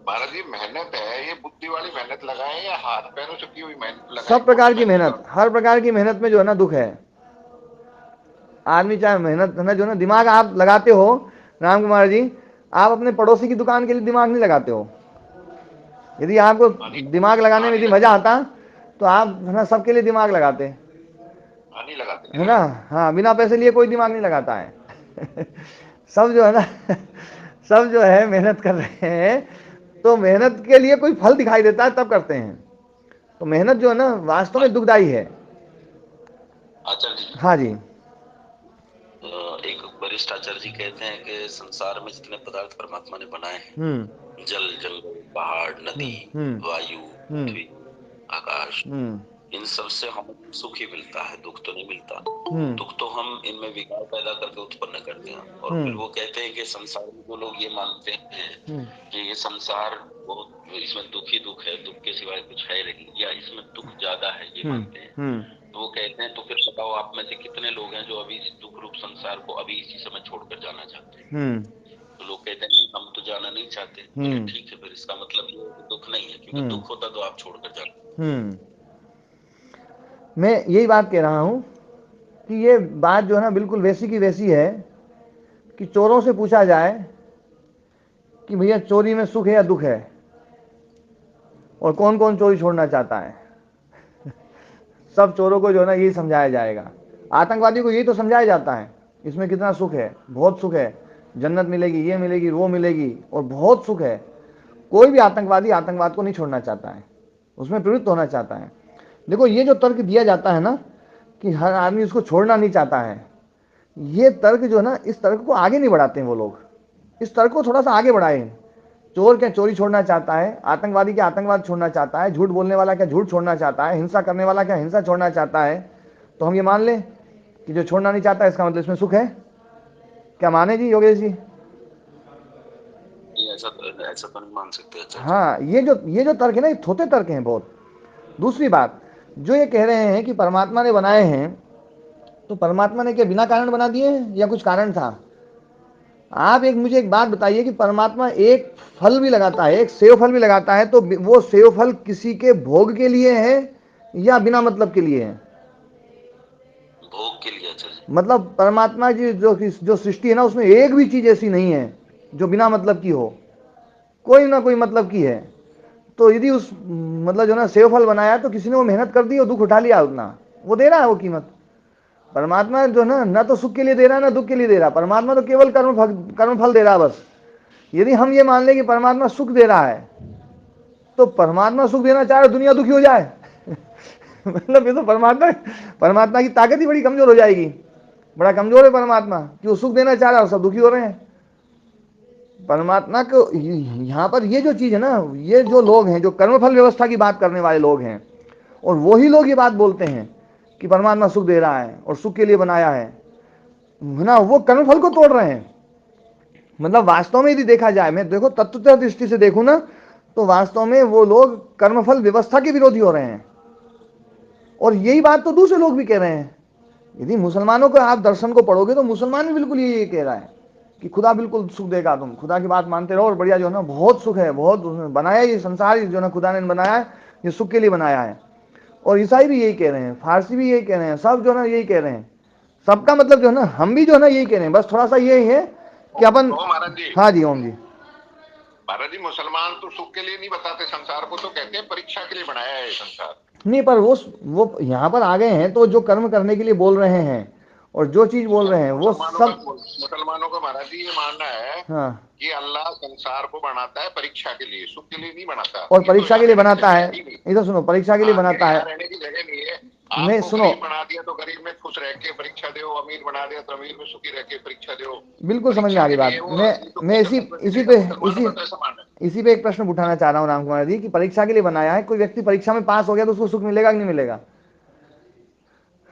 महाराज जी मेहनत है, ये बुद्धि वाली मेहनत लगाए या हाथ पैरों से की हुई मेहनत लगाए? सब प्रकार की मेहनत, हर प्रकार की मेहनत में जो है ना दुख है। आदमी चाहे मेहनत है ना, जो ना दिमाग आप लगाते हो राम कुमार जी, आप अपने पड़ोसी की दुकान के लिए दिमाग नहीं लगाते हो। यदि आपको दिमाग लगाने में यदि मजा आता तो आप है ना सबके लिए दिमाग लगाते, नहीं लगाते, है नहीं ना। लगाते। हाँ, बिना पैसे लिए कोई दिमाग नहीं लगाता है। सब जो है ना सब जो है मेहनत कर रहे हैं तो मेहनत के लिए कोई फल दिखाई देता है तब करते हैं। तो मेहनत जो है ना वास्तव में दुखदाई है। आचार्य जी, हाँ जी। एक वरिष्ठ आचार्य जी कहते हैं कि संसार में जितने पदार्थ परमात्मा ने बनाए हैं, हम्म जल, जंगल, पहाड़, नदी, वायु, हम्म पृथ्वी, आकाश, हम्म इन सब से हमें सुख ही मिलता है, दुख तो नहीं मिलता। हम्म दुख तो हम इनमें विकार पैदा करके उत्पन्न करते हैं। और फिर वो कहते हैं कि संसार में वो लोग ये मानते हैं कि ये संसार बहुत, इसमें दुख ही दुख है, दुख के सिवाय कुछ है नहीं, या इसमें दुख ज्यादा है, ये मानते हैं। तो वो कहते हैं तो फिर बताओ आप में से कितने लोग हैं जो अभी इस दुख रूप संसार को अभी इसी समय छोड़कर जाना चाहते हैं? तो लोग कहते हैं नहीं, हम तो जाना नहीं चाहते। बोले ठीक है, फिर इसका मतलब ये है कि दुख नहीं है, क्योंकि दुख होता तो आप छोड़कर जाते। मैं यही बात कह रहा हूं कि ये बात जो है ना बिल्कुल वैसी की वैसी है कि चोरों से पूछा जाए कि भैया चोरी में सुख है या दुख है, और कौन कौन चोरी छोड़ना चाहता है। सब चोरों को जो है ना यही समझाया जाएगा। आतंकवादी को यही तो समझाया जाता है इसमें कितना सुख है, बहुत सुख है, जन्नत मिलेगी, ये मिलेगी, वो मिलेगी, और बहुत सुख है। कोई भी आतंकवादी आतंकवाद को नहीं छोड़ना चाहता है, उसमें प्रवृत्त होना चाहता है। देखो ये जो तर्क दिया जाता है ना कि हर आदमी उसको छोड़ना नहीं चाहता है, ये तर्क जो है ना, इस तर्क को आगे नहीं बढ़ाते हैं वो लोग। इस तर्क को थोड़ा सा आगे बढ़ाए। चोर क्या चोरी छोड़ना चाहता है, आतंकवादी क्या आतंकवाद छोड़ना चाहता है, झूठ बोलने वाला क्या झूठ छोड़ना चाहता है, हिंसा करने वाला क्या हिंसा छोड़ना चाहता है। तो हम ये मान लें कि जो छोड़ना नहीं चाहता है इसका मतलब इसमें सुख है। क्या माने जी योगेश जी? ऐसा तो नहीं मान सकते। अच्छा, हाँ, ये जो तर्क है ना, ये थोते तर्क हैं बहुत। दूसरी बात, जो ये कह रहे हैं कि परमात्मा ने बनाए हैं, तो परमात्मा ने क्या बिना कारण बना दिए हैं या कुछ कारण था? आप मुझे एक बात बताइए कि परमात्मा एक फल भी लगाता है, एक सेव फल भी लगाता है, तो वो सेव फल किसी के भोग के लिए है या बिना मतलब के लिए है? भोग के लिए। अच्छा, मतलब परमात्मा की जो सृष्टि है ना, उसमें एक भी चीज ऐसी नहीं है जो बिना मतलब की हो, कोई ना कोई मतलब की है। तो यदि उस मतलब जो ना सेव फल बनाया तो किसी ने वो मेहनत कर दी और दुख उठा लिया, उतना वो दे रहा है वो कीमत। परमात्मा जो है ना तो सुख के लिए दे रहा है ना दुख के लिए दे रहा है, परमात्मा तो केवल कर्म फल दे रहा है बस। यदि हम ये मान लें कि परमात्मा सुख दे रहा है, तो परमात्मा सुख देना चाहे दुनिया दुखी हो जाए। मतलब ये तो परमात्मा परमात्मा की ताकत ही बड़ी कमजोर हो जाएगी। बड़ा कमजोर है परमात्मा कि वो सुख देना चाह रहा है और सब दुखी हो रहे हैं। परमात्मा को यहाँ पर ये जो चीज है ना, ये जो लोग हैं जो कर्मफल व्यवस्था की बात करने वाले लोग हैं, और वही लोग ये बात बोलते हैं कि परमात्मा सुख दे रहा है और सुख के लिए बनाया है ना, वो कर्मफल को तोड़ रहे हैं। मतलब वास्तव में यदि देखा जाए, मैं देखो तत्वतः दृष्टि से देखूं ना, तो वास्तव में वो लोग कर्मफल व्यवस्था के विरोधी हो रहे हैं। और यही बात तो दूसरे लोग भी कह रहे हैं। यदि मुसलमानों को आप दर्शन को पढ़ोगे तो मुसलमान भी बिल्कुल यही कह रहा है कि खुदा बिल्कुल सुख देगा, तुम खुदा की बात मानते रहो और बढ़िया जो है ना बहुत सुख है, बहुत बनाया ये संसार जो ना खुदा ने बनाया है, ये सुख के लिए बनाया है। और ईसाई भी यही कह रहे हैं, फारसी भी यही कह रहे हैं, सब जो है ना यही कह रहे हैं। सबका मतलब जो है ना, हम भी जो है ना यही कह रहे हैं, बस थोड़ा सा यही है कि अपन। महाराज जी, हाँ जी ओम जी। महाराज जी, मुसलमान तो सुख के लिए नहीं बताते संसार को, तो कहते हैं परीक्षा के लिए बनाया है संसार। नहीं, पर वो यहाँ पर आ गए हैं तो जो कर्म करने के लिए बोल रहे हैं और जो चीज बोल रहे हैं वो सब। मुसलमानों का महाराज जी ये मानना है हाँ, कि अल्लाह संसार को बनाता है परीक्षा के लिए, सुख के लिए नहीं बनाता। और परीक्षा के लिए बनाता है, इधर सुनो, परीक्षा के लिए बनाता है। रहने की जगह नहीं है। मैं आपको सुनो, गरीब बना दिया तो गरीब में खुश रह के परीक्षा दो, अमीर बना दिया तो अमीर में सुखी रह के परीक्षा दो। बिल्कुल समझ में आ गई बात। मैं इसी पे एक प्रश्न उठाना चाह रहा हूँ राम कुमार जी की, परीक्षा के लिए बनाया है, कोई व्यक्ति परीक्षा में पास हो गया तो उसको सुख मिलेगा कि नहीं मिलेगा?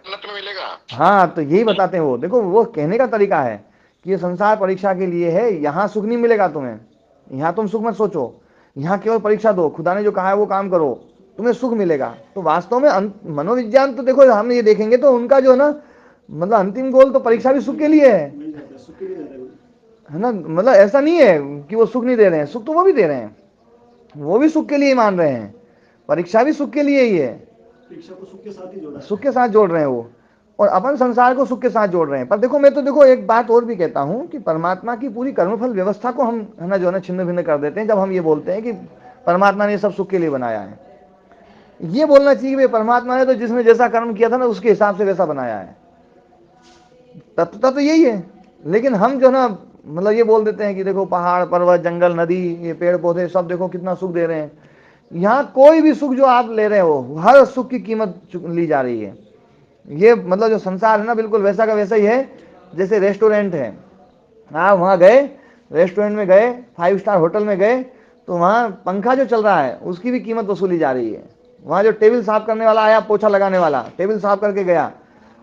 जन्नत में मिलेगा। हाँ, तो यही बताते हैं वो। देखो वो कहने का तरीका है कि ये संसार परीक्षा के लिए है, यहाँ सुख नहीं मिलेगा तुम्हें, यहाँ तुम सुख मत सोचो, यहाँ केवल परीक्षा दो, खुदा ने जो कहा है वो काम करो, तुम्हें सुख मिलेगा। तो वास्तव में मनोविज्ञान तो देखो हम ये देखेंगे तो उनका जो है ना मतलब अंतिम गोल तो परीक्षा भी सुख के लिए है ना। मतलब ऐसा नहीं है कि वो सुख नहीं दे रहे हैं, सुख तो वो भी दे रहे हैं, वो भी सुख के लिए मान रहे हैं, परीक्षा भी सुख के लिए ही है, शिक्षा को सुख के साथ ही जोड़ा है। सुख के साथ जोड़ रहे हैं वो, और अपन संसार को सुख के साथ जोड़ रहे हैं। पर देखो मैं तो देखो एक बात और भी कहता हूं कि परमात्मा की पूरी कर्मफल व्यवस्था को हम है ना जो है ना छिन्न भिन्न कर देते हैं जब हम ये बोलते हैं कि परमात्मा ने सब सुख के लिए बनाया है। ये बोलना चाहिए कि परमात्मा ने तो जिसने जैसा कर्म किया था ना उसके हिसाब से वैसा बनाया है, तत्वता तो यही है। लेकिन हम जो ना मतलब ये बोल देते हैं कि देखो पहाड़ पर्वत जंगल नदी ये पेड़ पौधे सब देखो कितना सुख दे रहे हैं। यहाँ कोई भी सुख जो आप ले रहे हो हर सुख की कीमत ली जा रही है। ये मतलब जो संसार है ना बिल्कुल वैसा का वैसा ही है जैसे रेस्टोरेंट है। आप वहाँ गए, रेस्टोरेंट में गए, 5 स्टार होटल में गए, तो वहाँ पंखा जो चल रहा है उसकी भी कीमत वसूली जा रही है। वहाँ जो टेबल साफ करने वाला आया, पोछा लगाने वाला टेबल साफ करके गया,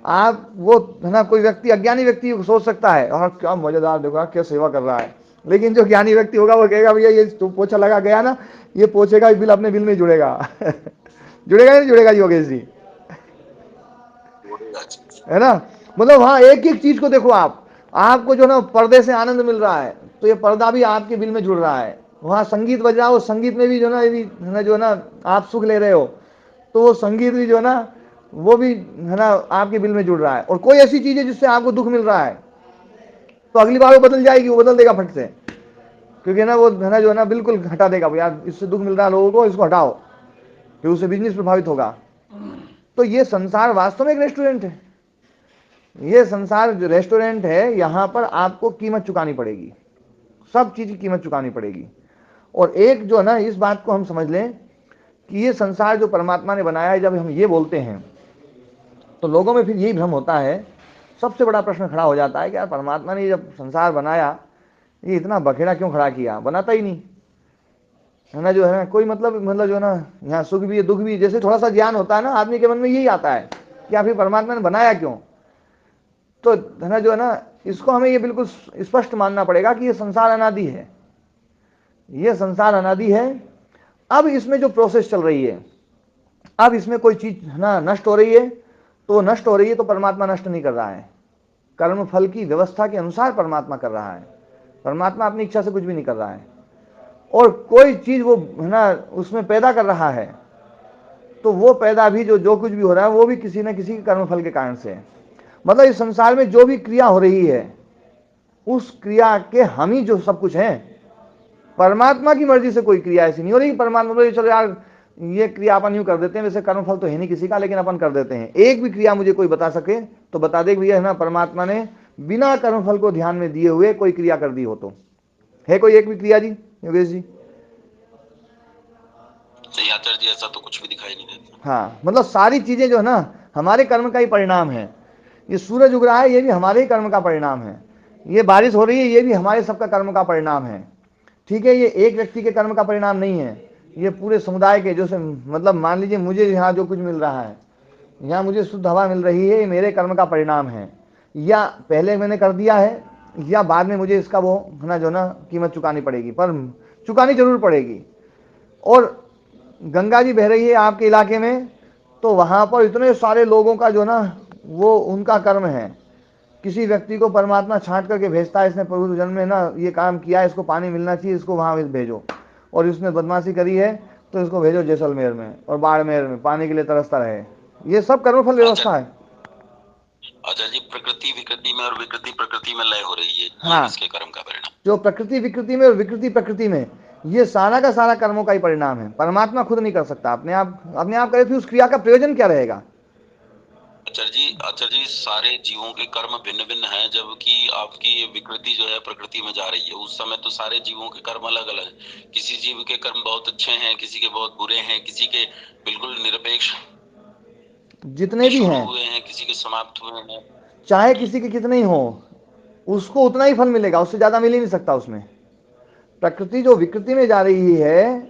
आप वो है ना कोई व्यक्ति अज्ञानी व्यक्ति सोच सकता है और क्या मजेदार देखो क्या सेवा कर रहा है, लेकिन जो ज्ञानी व्यक्ति होगा वो कहेगा भैया ये तो पोछा लगा गया ना, ये पोछे का बिल अपने बिल में जुड़ेगा जुड़ेगा या नहीं जुड़ेगा योगेश जी, है ना। मतलब वहां एक एक चीज को देखो, आपको जो ना पर्दे से आनंद मिल रहा है तो ये पर्दा भी आपके बिल में जुड़ रहा है। वहां संगीत बज रहा हो, संगीत में भी जो ना ये भी है ना जो ना आप सुख ले रहे हो, तो वो संगीत भी जो ना वो भी है ना आपके बिल में जुड़ रहा है। और कोई ऐसी चीज है जिससे आपको दुख मिल रहा है तो अगली बार वो बदल जाएगी, वो बदल देगा फट से, क्योंकि ना वो है ना जो है ना बिल्कुल हटा देगा, यार इससे दुख मिल रहा है लोगों को, इसको हटाओ, फिर उससे बिजनेस प्रभावित होगा। तो ये संसार वास्तव में एक रेस्टोरेंट है, ये संसार जो रेस्टोरेंट है यहाँ पर आपको कीमत चुकानी पड़ेगी, सब चीज की कीमत चुकानी पड़ेगी। और एक जो ना इस बात को हम समझ लें कि ये संसार जो परमात्मा ने बनाया है, जब हम ये बोलते हैं तो लोगों में फिर यही भ्रम होता है। सबसे बड़ा प्रश्न खड़ा हो जाता है कि यार परमात्मा ने जब संसार बनाया ये इतना बखेड़ा क्यों खड़ा किया, बनाता ही नहीं, है ना जो है ना कोई मतलब जो है ना यहाँ सुख भी है दुख भी, जैसे थोड़ा सा ज्ञान होता है ना आदमी के मन में यही आता है कि आप परमात्मा ने बनाया क्यों। तो है ना जो है ना इसको हमें ये बिल्कुल स्पष्ट मानना पड़ेगा कि ये संसार अनादि है, ये संसार अनादि है। अब इसमें जो प्रोसेस चल रही है, अब इसमें कोई चीज है ना नष्ट हो रही है तो नष्ट हो रही है, तो परमात्मा नष्ट नहीं कर रहा है, कर्म फल की व्यवस्था के अनुसार परमात्मा कर रहा है। परमात्मा अपनी इच्छा से कुछ भी नहीं कर रहा है। और कोई चीज वो है ना उसमें पैदा कर रहा है तो वो पैदा भी जो कुछ भी हो रहा है वो भी किसी न किसी कर्म फल के कारण से है। मतलब इस संसार में जो भी क्रिया हो रही है उस क्रिया के हम ही जो सब कुछ हैं। परमात्मा की मर्जी से कोई क्रिया ऐसी नहीं हो रही कि परमात्मा बोले चलो यार ये क्रिया अपन यूं कर देते हैं, वैसे कर्मफल तो है नहीं किसी का लेकिन अपन कर देते हैं। एक भी क्रिया मुझे कोई बता सके तो बता दे भैया है ना परमात्मा ने बिना कर्मफल को ध्यान में दिए हुए कोई क्रिया कर दी हो, तो है कोई एक भी क्रिया जी योगेश जी? आचार्य जी ऐसा तो कुछ भी दिखाई नहीं देता। हाँ मतलब सारी चीजें जो है ना हमारे कर्म का ही परिणाम है। ये सूरज उग रहा है ये भी हमारे ही कर्म का परिणाम है, ये बारिश हो रही है ये भी हमारे सबका कर्म का परिणाम है। ठीक है, ये एक व्यक्ति के कर्म का परिणाम नहीं है, ये पूरे समुदाय के जो से मतलब मान लीजिए मुझे यहाँ जो कुछ मिल रहा है, यहाँ मुझे शुद्ध हवा मिल रही है, ये मेरे कर्म का परिणाम है, या पहले मैंने कर दिया है या बाद में मुझे इसका वो है ना जो ना कीमत चुकानी पड़ेगी, पर चुकानी जरूर पड़ेगी। और गंगा जी बह रही है आपके इलाके में तो वहाँ पर इतने सारे लोगों का जो ना वो उनका कर्म है। किसी व्यक्ति को परमात्मा छांट करके भेजता है, इसने पूर्व जन्म में ना ये काम किया है, इसको पानी मिलना चाहिए, इसको वहाँ भेजो, और इसने बदमाशी करी है तो इसको भेजो जैसलमेर में और बाड़मेर में पानी के लिए तरसता रहे। ये सब कर्मफल व्यवस्था है। अच्छा जी, प्रकृति विकृति में और विकृति प्रकृति में लय हो रही है, हाँ, इसके कर्म का परिणाम। जो प्रकृति विकृति में और विकृति प्रकृति में, ये सारा का सारा कर्मों का ही परिणाम है। परमात्मा खुद नहीं कर सकता, अपने आप करे, फिर उस क्रिया का प्रयोजन क्या रहेगा? आचार्य जी सारे जीवों के कर्म भिन्न भिन्न हैं, जबकि आपकी विकृति जो है प्रकृति में जा रही है, उस समय तो सारे जीवों के कर्म अलग अलग हैं। किसी जीव के कर्म बहुत अच्छे हैं, किसी के बहुत बुरे हैं, किसी के बिल्कुल निरपेक्ष जितने भी हैं हुए हैं, किसी के समाप्त हुए हैं। चाहे किसी के कितने ही हो उसको उतना ही फल मिलेगा, उससे ज्यादा मिल ही नहीं सकता उसमें। प्रकृति जो विकृति में जा रही है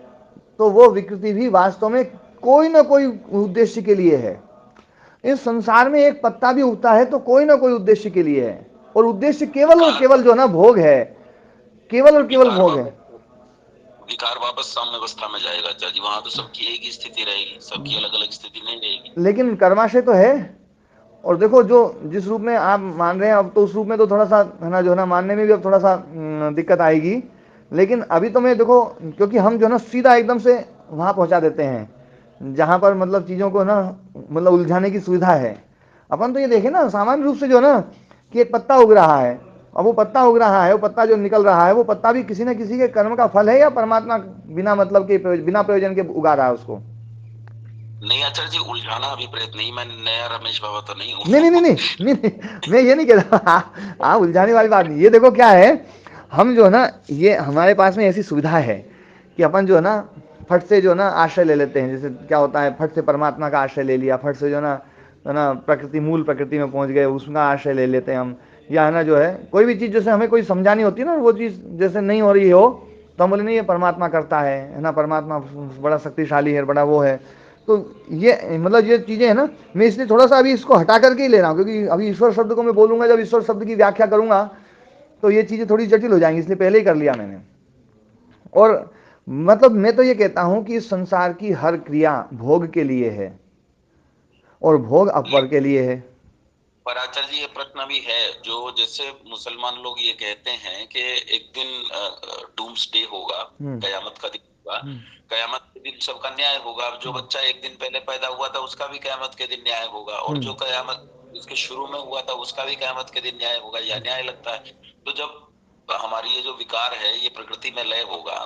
तो वो विकृति भी वास्तव में कोई ना कोई उद्देश्य के लिए है। इस संसार में एक पत्ता भी उगता है तो कोई ना कोई उद्देश्य के लिए है, और उद्देश्य केवल और केवल जो ना भोग है, केवल और केवल भोग है। विकार वापस साम्य अवस्था में जाएगा आचार्य जी, वहां तो सबकी एक ही स्थिति रहेगी, सबकी अलग अलग स्थिति नहीं रहेगी। लेकिन कर्माशय तो है, और देखो जो जिस रूप में आप मान रहे हैं अब तो उस रूप में तो थोड़ा सा है ना जो है ना मानने में भी अब थोड़ा सा दिक्कत आएगी। लेकिन अभी तो मैं देखो, क्योंकि हम जो है ना सीधा एकदम से वहाँ पहुँचा देते हैं जहाँ पर मतलब चीज़ों को ना मतलब उलझाने की सुविधा है। अपन तो ये देखें ना सामान्य रूप से जो है ना कि एक पत्ता उग रहा है, अब वो पत्ता उग रहा है, वो पत्ता जो निकल रहा है वो पत्ता भी किसी न किसी के कर्म का फल है या परमात्मा बिना मतलब के बिना प्रयोजन के उगा रहा है उसको। नहीं आचार्य जी, उलझाना अभी प्रयत्न नहीं, मैं नया रमेश बाबा तो नहीं हूँ। नहीं नहीं नहीं नहीं नहीं, मैं ये नहीं कह रहा। हाँ उलझाने वाली बात नहीं। ये देखो क्या है, हम जो है ना ये हमारे पास में ऐसी सुविधा है कि अपन जो है ना फट से जो है ना आश्रय ले लेते हैं। जैसे क्या होता है, फट से परमात्मा का आश्रय ले लिया, फट से जो है ना प्रकृति मूल प्रकृति में पहुंच गए उसका आश्रय ले लेते हैं हम। या है ना जो है कोई भी चीज़ जैसे हमें कोई समझानी होती है ना, वो चीज़ जैसे नहीं हो रही हो तो हम बोले नहीं ये परमात्मा करता है ना, परमात्मा बड़ा शक्तिशाली है, बड़ा वो है। तो ये मतलब ये चीज़ें है ना, मैं इसलिए थोड़ा सा अभी इसको हटा करके ही ले रहा हूँ, क्योंकि अभी ईश्वर शब्द को मैं बोलूँगा, जब ईश्वर शब्द की व्याख्या करूँगा तो ये चीज़ें थोड़ी जटिल हो जाएंगी, इसलिए पहले ही कर लिया मैंने। और मतलब मैं तो ये कहता हूँ कि इस संसार की हर क्रिया भोग के लिए है और भोग अपर के लिए है। पर आचार्य जी ये प्रश्न भी है, जो जैसे मुसलमान लोग ये कहते हैं कि एक दिन डूम्सडे होगा, कयामत का दिन होगा, कयामत के दिन सबका न्याय होगा। अब जो बच्चा एक दिन पहले पैदा हुआ था उसका भी कयामत के दिन न्याय होगा, और जो कयामत इसके शुरू में हुआ था उसका भी कयामत के दिन न्याय होगा, या न्याय लगता है। तो जब हमारी ये जो विकार है ये प्रकृति में लय होगा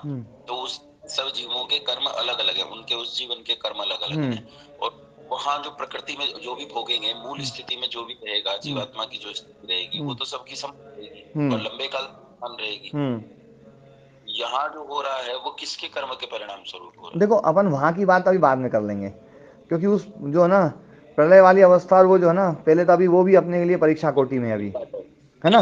तो उस सब जीवों के कर्म अलग अलग है, उनके उस जीवन के कर्म अलग अलग है। और वहां जो प्रकृति में जो भी भोगेंगे, मूल स्थिति में जो भी रहेगा, जीवात्मा की जो स्थिति रहेगी वो तो सबकी समान रहेगी और लंबे काल समान रहेगी। यहाँ जो हो रहा है वो किसके कर्म के परिणाम स्वरूप हो रहा है? देखो अपन वहां की बात अभी बाद में कर लेंगे, क्योंकि उस जो है ना प्रलय वाली अवस्था और वो जो है ना पहले तो अभी वो भी अपने लिए परीक्षा कोटि में है अभी, है ना।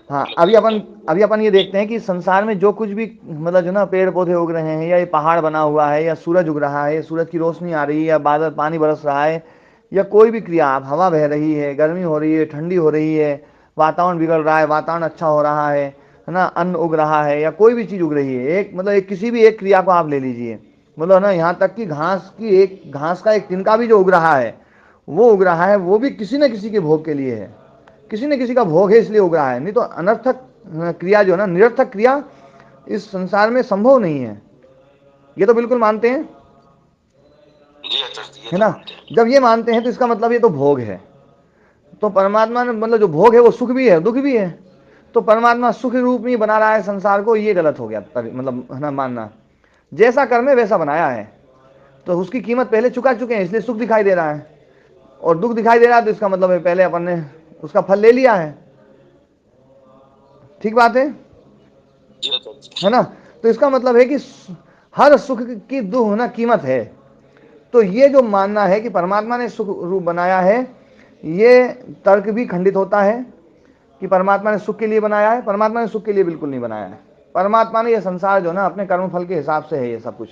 हाँ अभी अपन ये देखते हैं कि संसार में जो कुछ भी मतलब जो ना पेड़ पौधे उग रहे हैं, या ये पहाड़ बना हुआ है, या सूरज उग रहा है, सूरज की रोशनी आ रही है, या बादल पानी बरस रहा है, या कोई भी क्रिया, हवा बह रही है, गर्मी हो रही है, ठंडी हो रही है, वातावरण बिगड़ रहा है, वातावरण अच्छा हो रहा है ना, अन्न उग रहा है, या कोई भी चीज़ उग रही है, एक मतलब एक किसी भी एक क्रिया को आप ले लीजिए, मतलब ना यहाँ तक कि घास का एक तिनका भी जो उग रहा है, वो उग रहा है, वो भी किसी न किसी के भोग के लिए है, किसी न किसी का भोग है इसलिए उग रहा है। नहीं तो अनर्थक क्रिया जो है ना, निरर्थक क्रिया इस संसार में संभव नहीं है। ये तो बिल्कुल मानते हैं, है ना। जब ये मानते हैं तो इसका मतलब ये तो भोग है। तो परमात्मा ने मतलब जो भोग है वो सुख भी है दुख भी है। तो परमात्मा सुख रूप में बना रहा है संसार को, ये गलत हो गया मतलब है ना मानना। जैसा कर्म है वैसा बनाया है, तो उसकी कीमत पहले चुका चुके हैं, इसलिए सुख दिखाई दे रहा है, और दुख दिखाई दे रहा है तो इसका मतलब है पहले अपन ने उसका फल ले लिया है। ठीक बात है ना। तो इसका मतलब है कि हर सुख की दुख होना कीमत है। तो ये जो मानना है कि परमात्मा ने सुख रूप बनाया है, ये तर्क भी खंडित होता है कि परमात्मा ने सुख के लिए बनाया है। परमात्मा ने सुख के लिए बिल्कुल नहीं बनाया है। परमात्मा ने यह संसार जो ना अपने कर्मफल के हिसाब से है, ये सब कुछ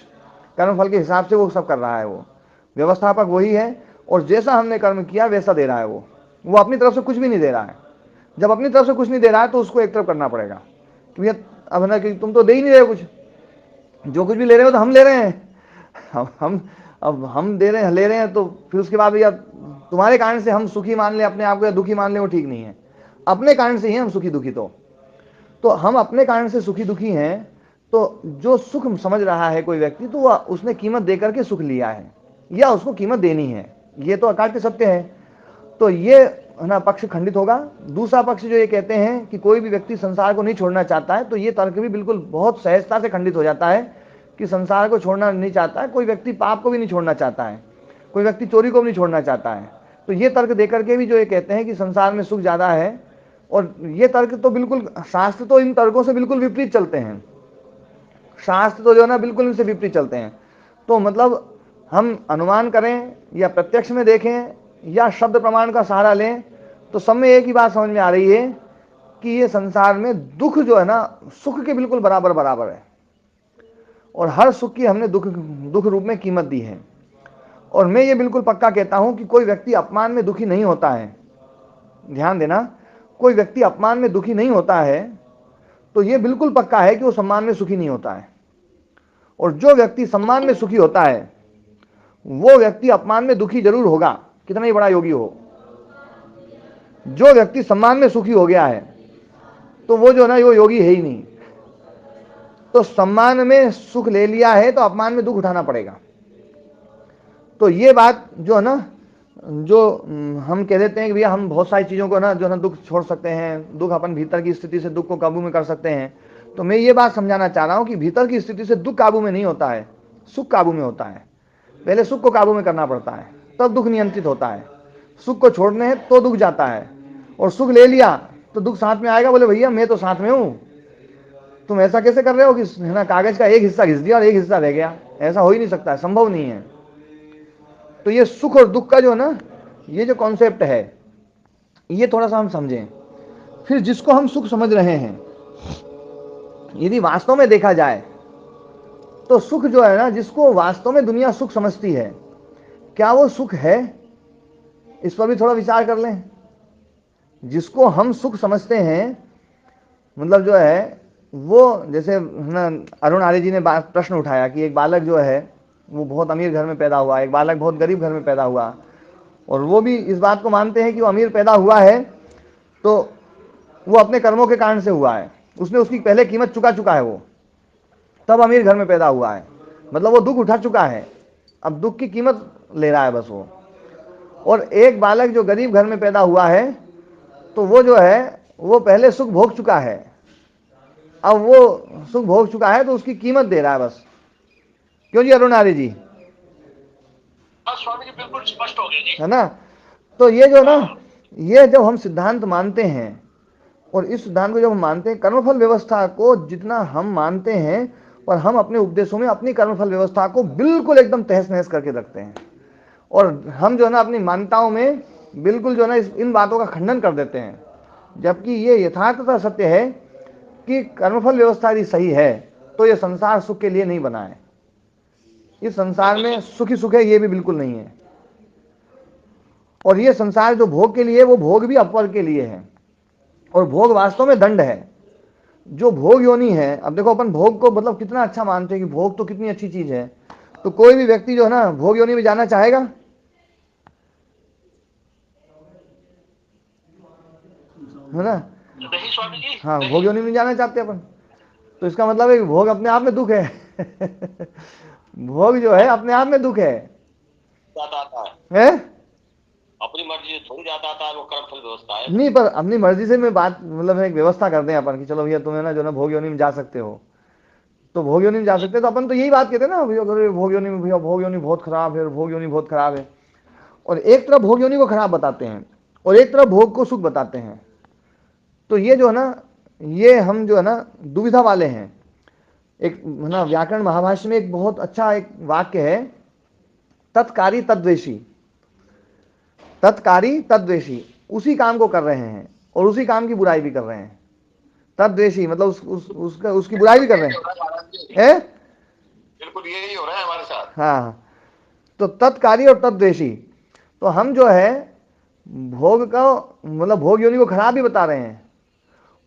कर्मफल के हिसाब से वो सब कर रहा है, वो व्यवस्थापक वही है, और जैसा हमने कर्म किया वैसा दे रहा है। वो अपनी तरफ से कुछ भी नहीं दे रहा है। जब अपनी तरफ से कुछ नहीं दे रहा है तो उसको एक तरफ करना पड़ेगा कि भैया अब ना कि तुम तो दे ही नहीं रहे हो कुछ, जो कुछ भी ले रहे हो तो हम ले रहे हैं, अब हम दे रहे हैं ले रहे हैं, तो फिर उसके बाद भैया तुम्हारे कारण से हम सुखी मान लें अपने आप को या दुखी मान लें, वो ठीक नहीं है। अपने कारण से ही हम सुखी दुखी, तो हम अपने कारण से सुखी दुखी हैं। तो जो सुख समझ रहा है कोई व्यक्ति, तो वह उसने कीमत दे करके सुख लिया है या उसको कीमत देनी है, ये तो अकाट्य सत्य है। तो ये ना पक्ष खंडित होगा। दूसरा पक्ष जो ये कहते हैं कि कोई भी व्यक्ति संसार को नहीं छोड़ना चाहता है, तो ये तर्क भी बिल्कुल बहुत सहजता से खंडित हो जाता है कि संसार को छोड़ना नहीं चाहता है कोई व्यक्ति, पाप को भी नहीं छोड़ना चाहता है कोई व्यक्ति, चोरी को भी नहीं छोड़ना चाहता है। तो ये तर्क देकर के भी जो ये कहते हैं कि संसार में सुख ज़्यादा है, और ये तर्क तो बिल्कुल, शास्त्र तो इन तर्कों से बिल्कुल विपरीत चलते हैं। शास्त्र तो जो है ना बिल्कुल इनसे विपरीत चलते हैं। तो मतलब हम अनुमान करें या प्रत्यक्ष में देखें या शब्द प्रमाण का सहारा लें, तो सब में एक ही बात समझ में आ रही है कि ये संसार में दुख जो है ना सुख के बिल्कुल बराबर बराबर है, और हर सुख की हमने दुख रूप में कीमत दी है। और मैं ये बिल्कुल पक्का कहता हूं कि कोई व्यक्ति अपमान में दुखी नहीं होता है। ध्यान देना, कोई व्यक्ति अपमान में दुखी नहीं होता है, तो ये बिल्कुल पक्का है कि वो सम्मान में सुखी नहीं होता है। और जो व्यक्ति सम्मान में सुखी होता है वो व्यक्ति अपमान में दुखी जरूर होगा, कितना ही बड़ा योगी हो। जो व्यक्ति सम्मान में सुखी हो गया है तो वो जो है ना वो योगी है ही नहीं। तो सम्मान में सुख ले लिया है तो अपमान में दुख उठाना पड़ेगा। तो ये बात जो है ना, जो हम कह देते हैं कि भैया हम बहुत सारी चीज़ों को ना जो है ना दुख छोड़ सकते हैं, दुख अपन भीतर की स्थिति से दुख को काबू में कर सकते हैं। तो मैं ये बात समझाना चाह रहा हूँ कि भीतर की स्थिति से दुख काबू में नहीं होता है, सुख काबू में होता है। पहले सुख को काबू में करना पड़ता है, तब दुख नियंत्रित होता है। सुख को छोड़ने हैं तो दुख जाता है, और सुख ले लिया तो दुख साथ में आएगा। बोले भैया मैं तो साथ में हूँ, तुम ऐसा कैसे कर रहे हो कि है ना कागज का एक हिस्सा घिस दिया और एक हिस्सा रह गया। ऐसा हो ही नहीं सकता है, संभव नहीं है। तो ये सुख और दुख का जो है ना ये जो कॉन्सेप्ट है ये थोड़ा सा हम समझें। फिर जिसको हम सुख समझ रहे हैं, यदि वास्तव में देखा जाए तो सुख जो है ना, जिसको वास्तव में दुनिया सुख समझती है, क्या वो सुख है? इस पर भी थोड़ा विचार कर लें। जिसको हम सुख समझते हैं, मतलब जो है वो, जैसे ना अरुण आर्य जी ने प्रश्न उठाया कि एक बालक जो है वो बहुत अमीर घर में पैदा हुआ, एक बालक बहुत गरीब घर में पैदा हुआ, और वो भी इस बात को मानते हैं कि वो अमीर पैदा हुआ है तो वो अपने कर्मों के कारण से हुआ है, उसने उसकी पहले कीमत चुका चुका है, वो तब अमीर घर में पैदा हुआ है। मतलब वो दुख उठा चुका है, अब दुख की कीमत ले रहा है बस वो। और एक बालक जो गरीब घर में पैदा हुआ है तो वो जो है वो पहले सुख भोग चुका है, अब वो सुख भोग चुका है तो उसकी कीमत दे रहा है बस। क्यों जी अरुण आर्य जी? स्वामी जी बिल्कुल स्पष्ट हो गया जी, है ना? तो ये जो ना, ये जब हम सिद्धांत मानते हैं, और इस सिद्धांत को जब हम मानते हैं, कर्मफल व्यवस्था को जितना हम मानते हैं, और हम अपने उपदेशों में अपनी कर्मफल व्यवस्था को बिल्कुल एकदम तहस नहस करके रखते हैं, और हम जो है ना अपनी मान्यताओं में बिल्कुल जो है ना इन बातों का खंडन कर देते हैं, जबकि ये यथार्थता सत्य है कि कर्मफल व्यवस्था यदि सही है तो ये संसार सुख के लिए नहीं बना है। इस संसार में सुख ही सुख है, ये भी बिल्कुल नहीं है। और ये संसार जो भोग के लिए है, वो भोग भी अपवर्ग के लिए है, और भोग वास्तव में दंड है। जो भोग योनि है, अब देखो अपन भोग को मतलब कितना अच्छा मानते हैं कि भोग तो कितनी अच्छी चीज है, तो कोई भी व्यक्ति जो है ना भोग योनि में जाना चाहेगा? है ना? नहीं स्वामी जी, हाँ, भोग योनि में जाना चाहते हैं अपन। तो इसका मतलब है कि भोग अपने आप में दुख है। भोग जो है अपने आप में दुख है, ज्यादा आता है? अपनी मर्जी से थोड़ी ज्यादा आता है, वो कर्मफल व्यवस्था है। नहीं, पर अपनी मर्जी से मैं बात मतलब एक व्यवस्था करते हैं अपन कि चलो भैया तुम्हें ना जो ना भोग योनि में जा सकते हो, तो भोग योनि में जा सकते हैं, तो अपन तो यही बात कहते हैं ना भैया, अगर भोग योनि में, भैया भोग योनि बहुत खराब है, भोग योनि बहुत खराब है। और एक तरफ भोग योनि को खराब बताते हैं और एक तरफ भोग को सुख बताते हैं। तो ये जो है ना, ये हम जो है ना दुविधा वाले हैं। एक है ना व्याकरण महाभाष्य में एक बहुत अच्छा एक वाक्य है, तत्कारी तद्वेषी। तत्कारी तद्वेषी, उसी काम को कर रहे हैं और उसी काम की बुराई भी कर रहे हैं। तद्वेषी मतलब उसकी बुराई भी कर रहे हैं। बिल्कुल यही हो रहा है हमारे साथ। हाँ, तो तत्कारी और तद्वेषी, तो हम जो है भोग का मतलब भोग योनि को खराब भी बता रहे हैं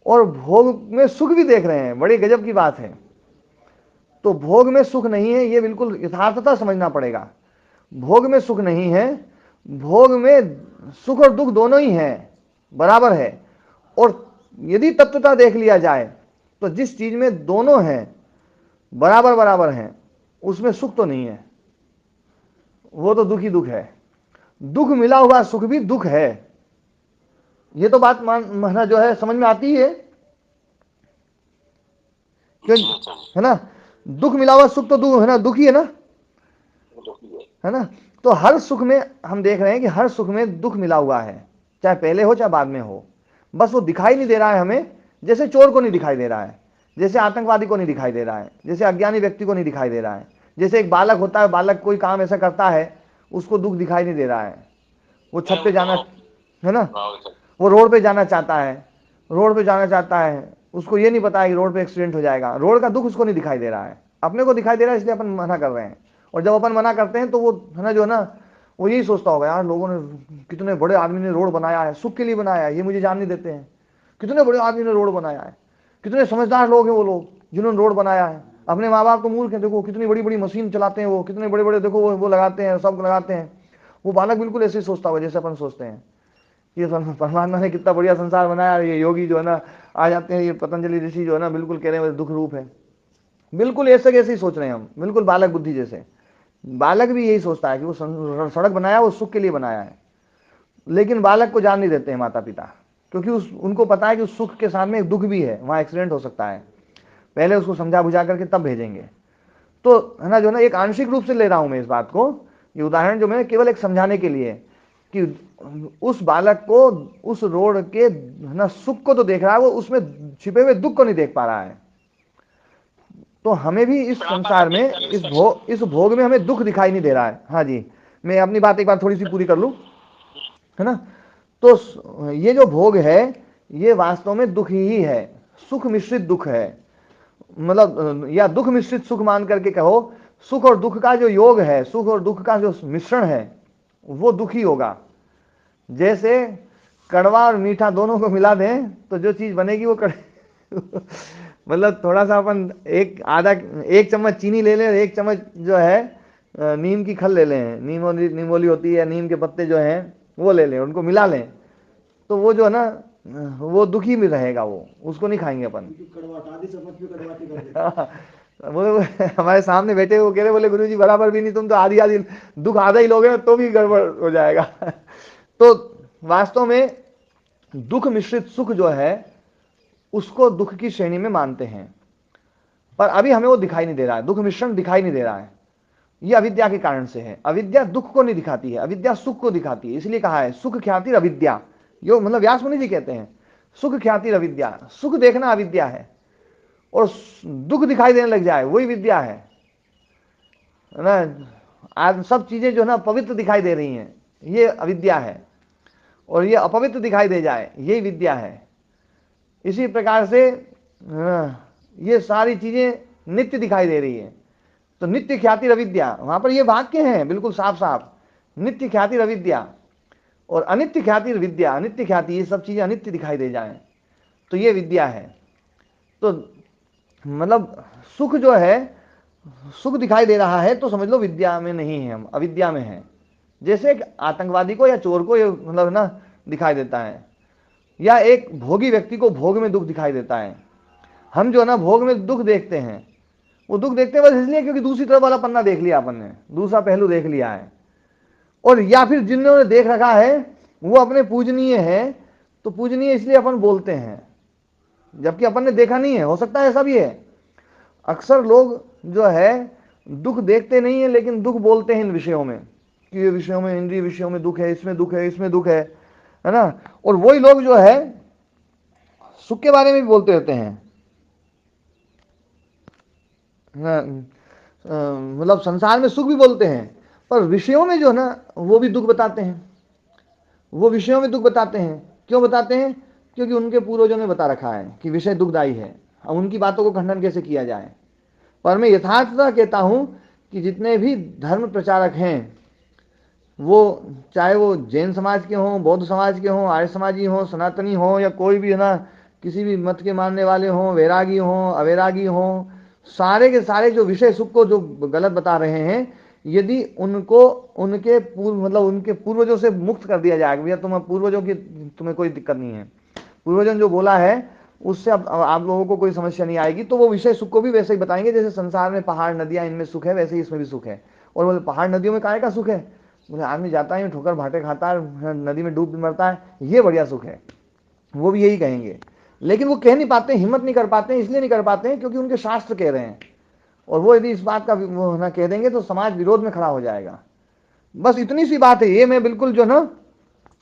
और भोग में सुख भी देख रहे हैं। बड़ी गजब की बात है। तो भोग में सुख नहीं है, ये बिल्कुल यथार्थता समझना पड़ेगा। भोग में सुख नहीं है, भोग में सुख और दुख दोनों ही हैं, बराबर है। और यदि तत्वता देख लिया जाए तो जिस चीज में दोनों हैं, बराबर बराबर हैं, उसमें सुख तो नहीं है, वो तो दुख ही दुख है। दुख मिला हुआ सुख भी दुख है, ये तो बात मानना जो है समझ में आती है, क्यों? है ना? दुख मिला हुआ सुख तो दुख है ना, दुख ही है ना, है ना? तो हर सुख में हम देख रहे हैं कि हर सुख में दुख मिला हुआ है, चाहे पहले हो चाहे बाद में हो। बस वो दिखाई नहीं दे रहा है हमें, जैसे चोर को नहीं दिखाई दे रहा है, जैसे आतंकवादी को नहीं दिखाई दे रहा है, जैसे अज्ञानी व्यक्ति को नहीं दिखाई दे रहा है। जैसे एक बालक होता है, बालक कोई काम ऐसा करता है, उसको दुख दिखाई नहीं दे रहा है, वो छत पे जाना, है ना, वो रोड पे जाना चाहता है, रोड पे जाना चाहता है, उसको ये नहीं पता है कि रोड पे एक्सीडेंट हो जाएगा। रोड का दुख उसको नहीं दिखाई दे रहा है, अपने को दिखाई दे रहा है, इसलिए अपन मना कर रहे हैं। और जब अपन मना करते हैं तो वो है ना जो है ना, वो यही सोचता होगा, यार लोगों ने, कितने बड़े आदमी ने रोड बनाया है, सुख के लिए बनाया है, ये मुझे जान नहीं देते हैं। कितने बड़े आदमी ने रोड बनाया है, कितने समझदार लोग हैं वो लोग जिन्होंने रोड बनाया है। अपने माँ बाप तो मूर्ख हैं, देखो कितनी बड़ी बड़ी मशीन चलाते हैं वो, कितने बड़े बड़े देखो वो लगाते हैं, सब लगाते हैं। वो बालक बिल्कुल ऐसे ही सोचता होगा जैसे अपन सोचते हैं। ये परमात्मा ने कितना बढ़िया संसार बनाया, ये योगी जो है ना आ जाते हैं, ये पतंजलि ऋषि जो है ना बिल्कुल कह रहे हैं दुख रूप है। बिल्कुल ऐसे कैसे ही सोच रहे हैं हम, बिल्कुल बालक बुद्धि जैसे। बालक भी यही सोचता है कि वो सड़क बनाया वो सुख के लिए बनाया है, लेकिन बालक को जान नहीं देते हैं माता पिता, क्योंकि उनको पता है कि उस सुख के सामने एक दुख भी है, वहां एक्सीडेंट हो सकता है। पहले उसको समझा बुझा करके तब भेजेंगे। तो है ना, जो ना एक आंशिक रूप से ले रहा हूं मैं इस बात को, ये उदाहरण जो मैं केवल एक समझाने के लिए कि उस बालक को उस रोड के है ना सुख को तो देख रहा है, वो उसमें छिपे हुए दुख को नहीं देख पा रहा है। तो हमें भी इस संसार में इस भोग में हमें दुख दिखाई नहीं दे रहा है। हाँ जी, मैं अपनी बात एक बार थोड़ी सी पूरी कर लूं, है ना। तो ये जो भोग है ये वास्तव में दुख ही है, सुख मिश्रित दुख है, मतलब या दुख मिश्रित सुख मान करके कहो। सुख और दुख का जो योग है, सुख और दुख का जो मिश्रण है वो दुख ही होगा। जैसे कड़वा और मीठा दोनों को मिला दें तो जो चीज बनेगी वो मतलब थोड़ा सा अपन एक चम्मच चीनी ले लें, एक चम्मच जो है नीम की खल ले लें, नीमोली होती है, नीम के पत्ते जो हैं वो ले लें, उनको मिला लें, तो वो जो है ना वो दुखी में रहेगा, वो उसको नहीं खाएंगे अपन। वो हमारे सामने बैठे वो कह रहे, बोले गुरुजी बराबर भी नहीं, तुम तो आधी आधी दुख आधा ही लोगे ना तो भी गड़बड़ हो जाएगा। तो वास्तव में दुख मिश्रित सुख जो है उसको दुख की श्रेणी में मानते हैं, पर अभी हमें वो दिखाई नहीं दे रहा है, दुख मिश्रण दिखाई नहीं दे रहा है। ये अविद्या के कारण से है। अविद्या दुख को नहीं दिखाती है, अविद्या सुख को दिखाती है। इसलिए कहा है सुख ख्याति अविद्या, यो मतलब व्यास मुनि जी कहते हैं सुख ख्याति अविद्या। सुख देखना अविद्या है, और दुख दिखाई देने लग जाए वही विद्या है ना। आज सब चीजें जो ना पवित्र दिखाई दे रही हैं ये अविद्या है, और ये अपवित्र दिखाई दे जाए यही विद्या है। इसी प्रकार से ये सारी चीजें नित्य दिखाई दे रही है, तो नित्य ख्याति अविद्या, वहां पर ये वाक्य हैं बिल्कुल साफ साफ, नित्य ख्याति अविद्या और अनित्य ख्याति विद्या। अनित्य ख्याति, ये सब चीजें अनित्य दिखाई दे जाएं तो ये विद्या है। तो मतलब सुख जो है, सुख दिखाई दे रहा है तो समझ लो विद्या में नहीं है, हम अविद्या में हैं। जैसे एक आतंकवादी को या चोर को ये मतलब ना दिखाई देता है, या एक भोगी व्यक्ति को भोग में दुख दिखाई देता है। हम जो है ना भोग में दुख देखते हैं, वो दुख देखते बस इसलिए क्योंकि दूसरी तरफ वाला पन्ना देख लिया अपन ने, दूसरा पहलू देख लिया है, और या फिर जिन्होंने देख रखा है वो अपने पूजनीय है, तो पूजनीय इसलिए अपन बोलते हैं जबकि अपन ने देखा नहीं है। हो सकता है ऐसा भी है, अक्सर लोग जो है दुख देखते नहीं है लेकिन दुख बोलते हैं इन विषयों में, कि ये विषयों में, इंद्रिय विषयों में दुख है, इसमें दुख है, इसमें दुख है ना। और वही लोग जो है सुख के बारे में भी बोलते रहते हैं, मतलब संसार में सुख भी बोलते हैं, पर विषयों में जो है ना वो भी दुख बताते हैं, वो विषयों में दुख बताते हैं। क्यों बताते हैं? क्योंकि उनके पूर्वजों ने बता रखा है कि विषय दुखदायी है। अब उनकी बातों को खंडन कैसे किया जाए? पर मैं यथार्थता कहता हूं कि जितने भी धर्म प्रचारक हैं, वो चाहे वो जैन समाज के हों, बौद्ध समाज के हों, आर्य समाजी हों, सनातनी हों, या कोई भी है ना किसी भी मत के मानने वाले हों, वैरागी हों, अवैरागी हों, सारे के सारे जो विषय सुख को जो गलत बता रहे हैं, यदि उनको उनके उनके पूर्वजों से मुक्त कर दिया जाएगा, भैया पूर्वजों की तुम्हें कोई दिक्कत नहीं है, पूर्वजों जो बोला है उससे अब आप लोगों को कोई समस्या नहीं आएगी, तो वो विषय सुख को भी वैसे ही बताएंगे जैसे संसार में पहाड़ नदियां इनमें सुख है, वैसे ही इसमें भी सुख है। और बोले पहाड़ नदियों में काहे का सुख है? बोले आदमी जाता है ठोकर भाटे खाता है, नदी में डूब मरता है, ये बढ़िया सुख है। वो भी यही कहेंगे, लेकिन वो कह नहीं पाते, हिम्मत नहीं कर पाते, इसलिए नहीं कर पाते हैं क्योंकि उनके शास्त्र कह रहे हैं, और वो यदि इस बात का वो ना कह देंगे तो समाज विरोध में खड़ा हो जाएगा। बस इतनी सी बात है ये। मैं बिल्कुल जो ना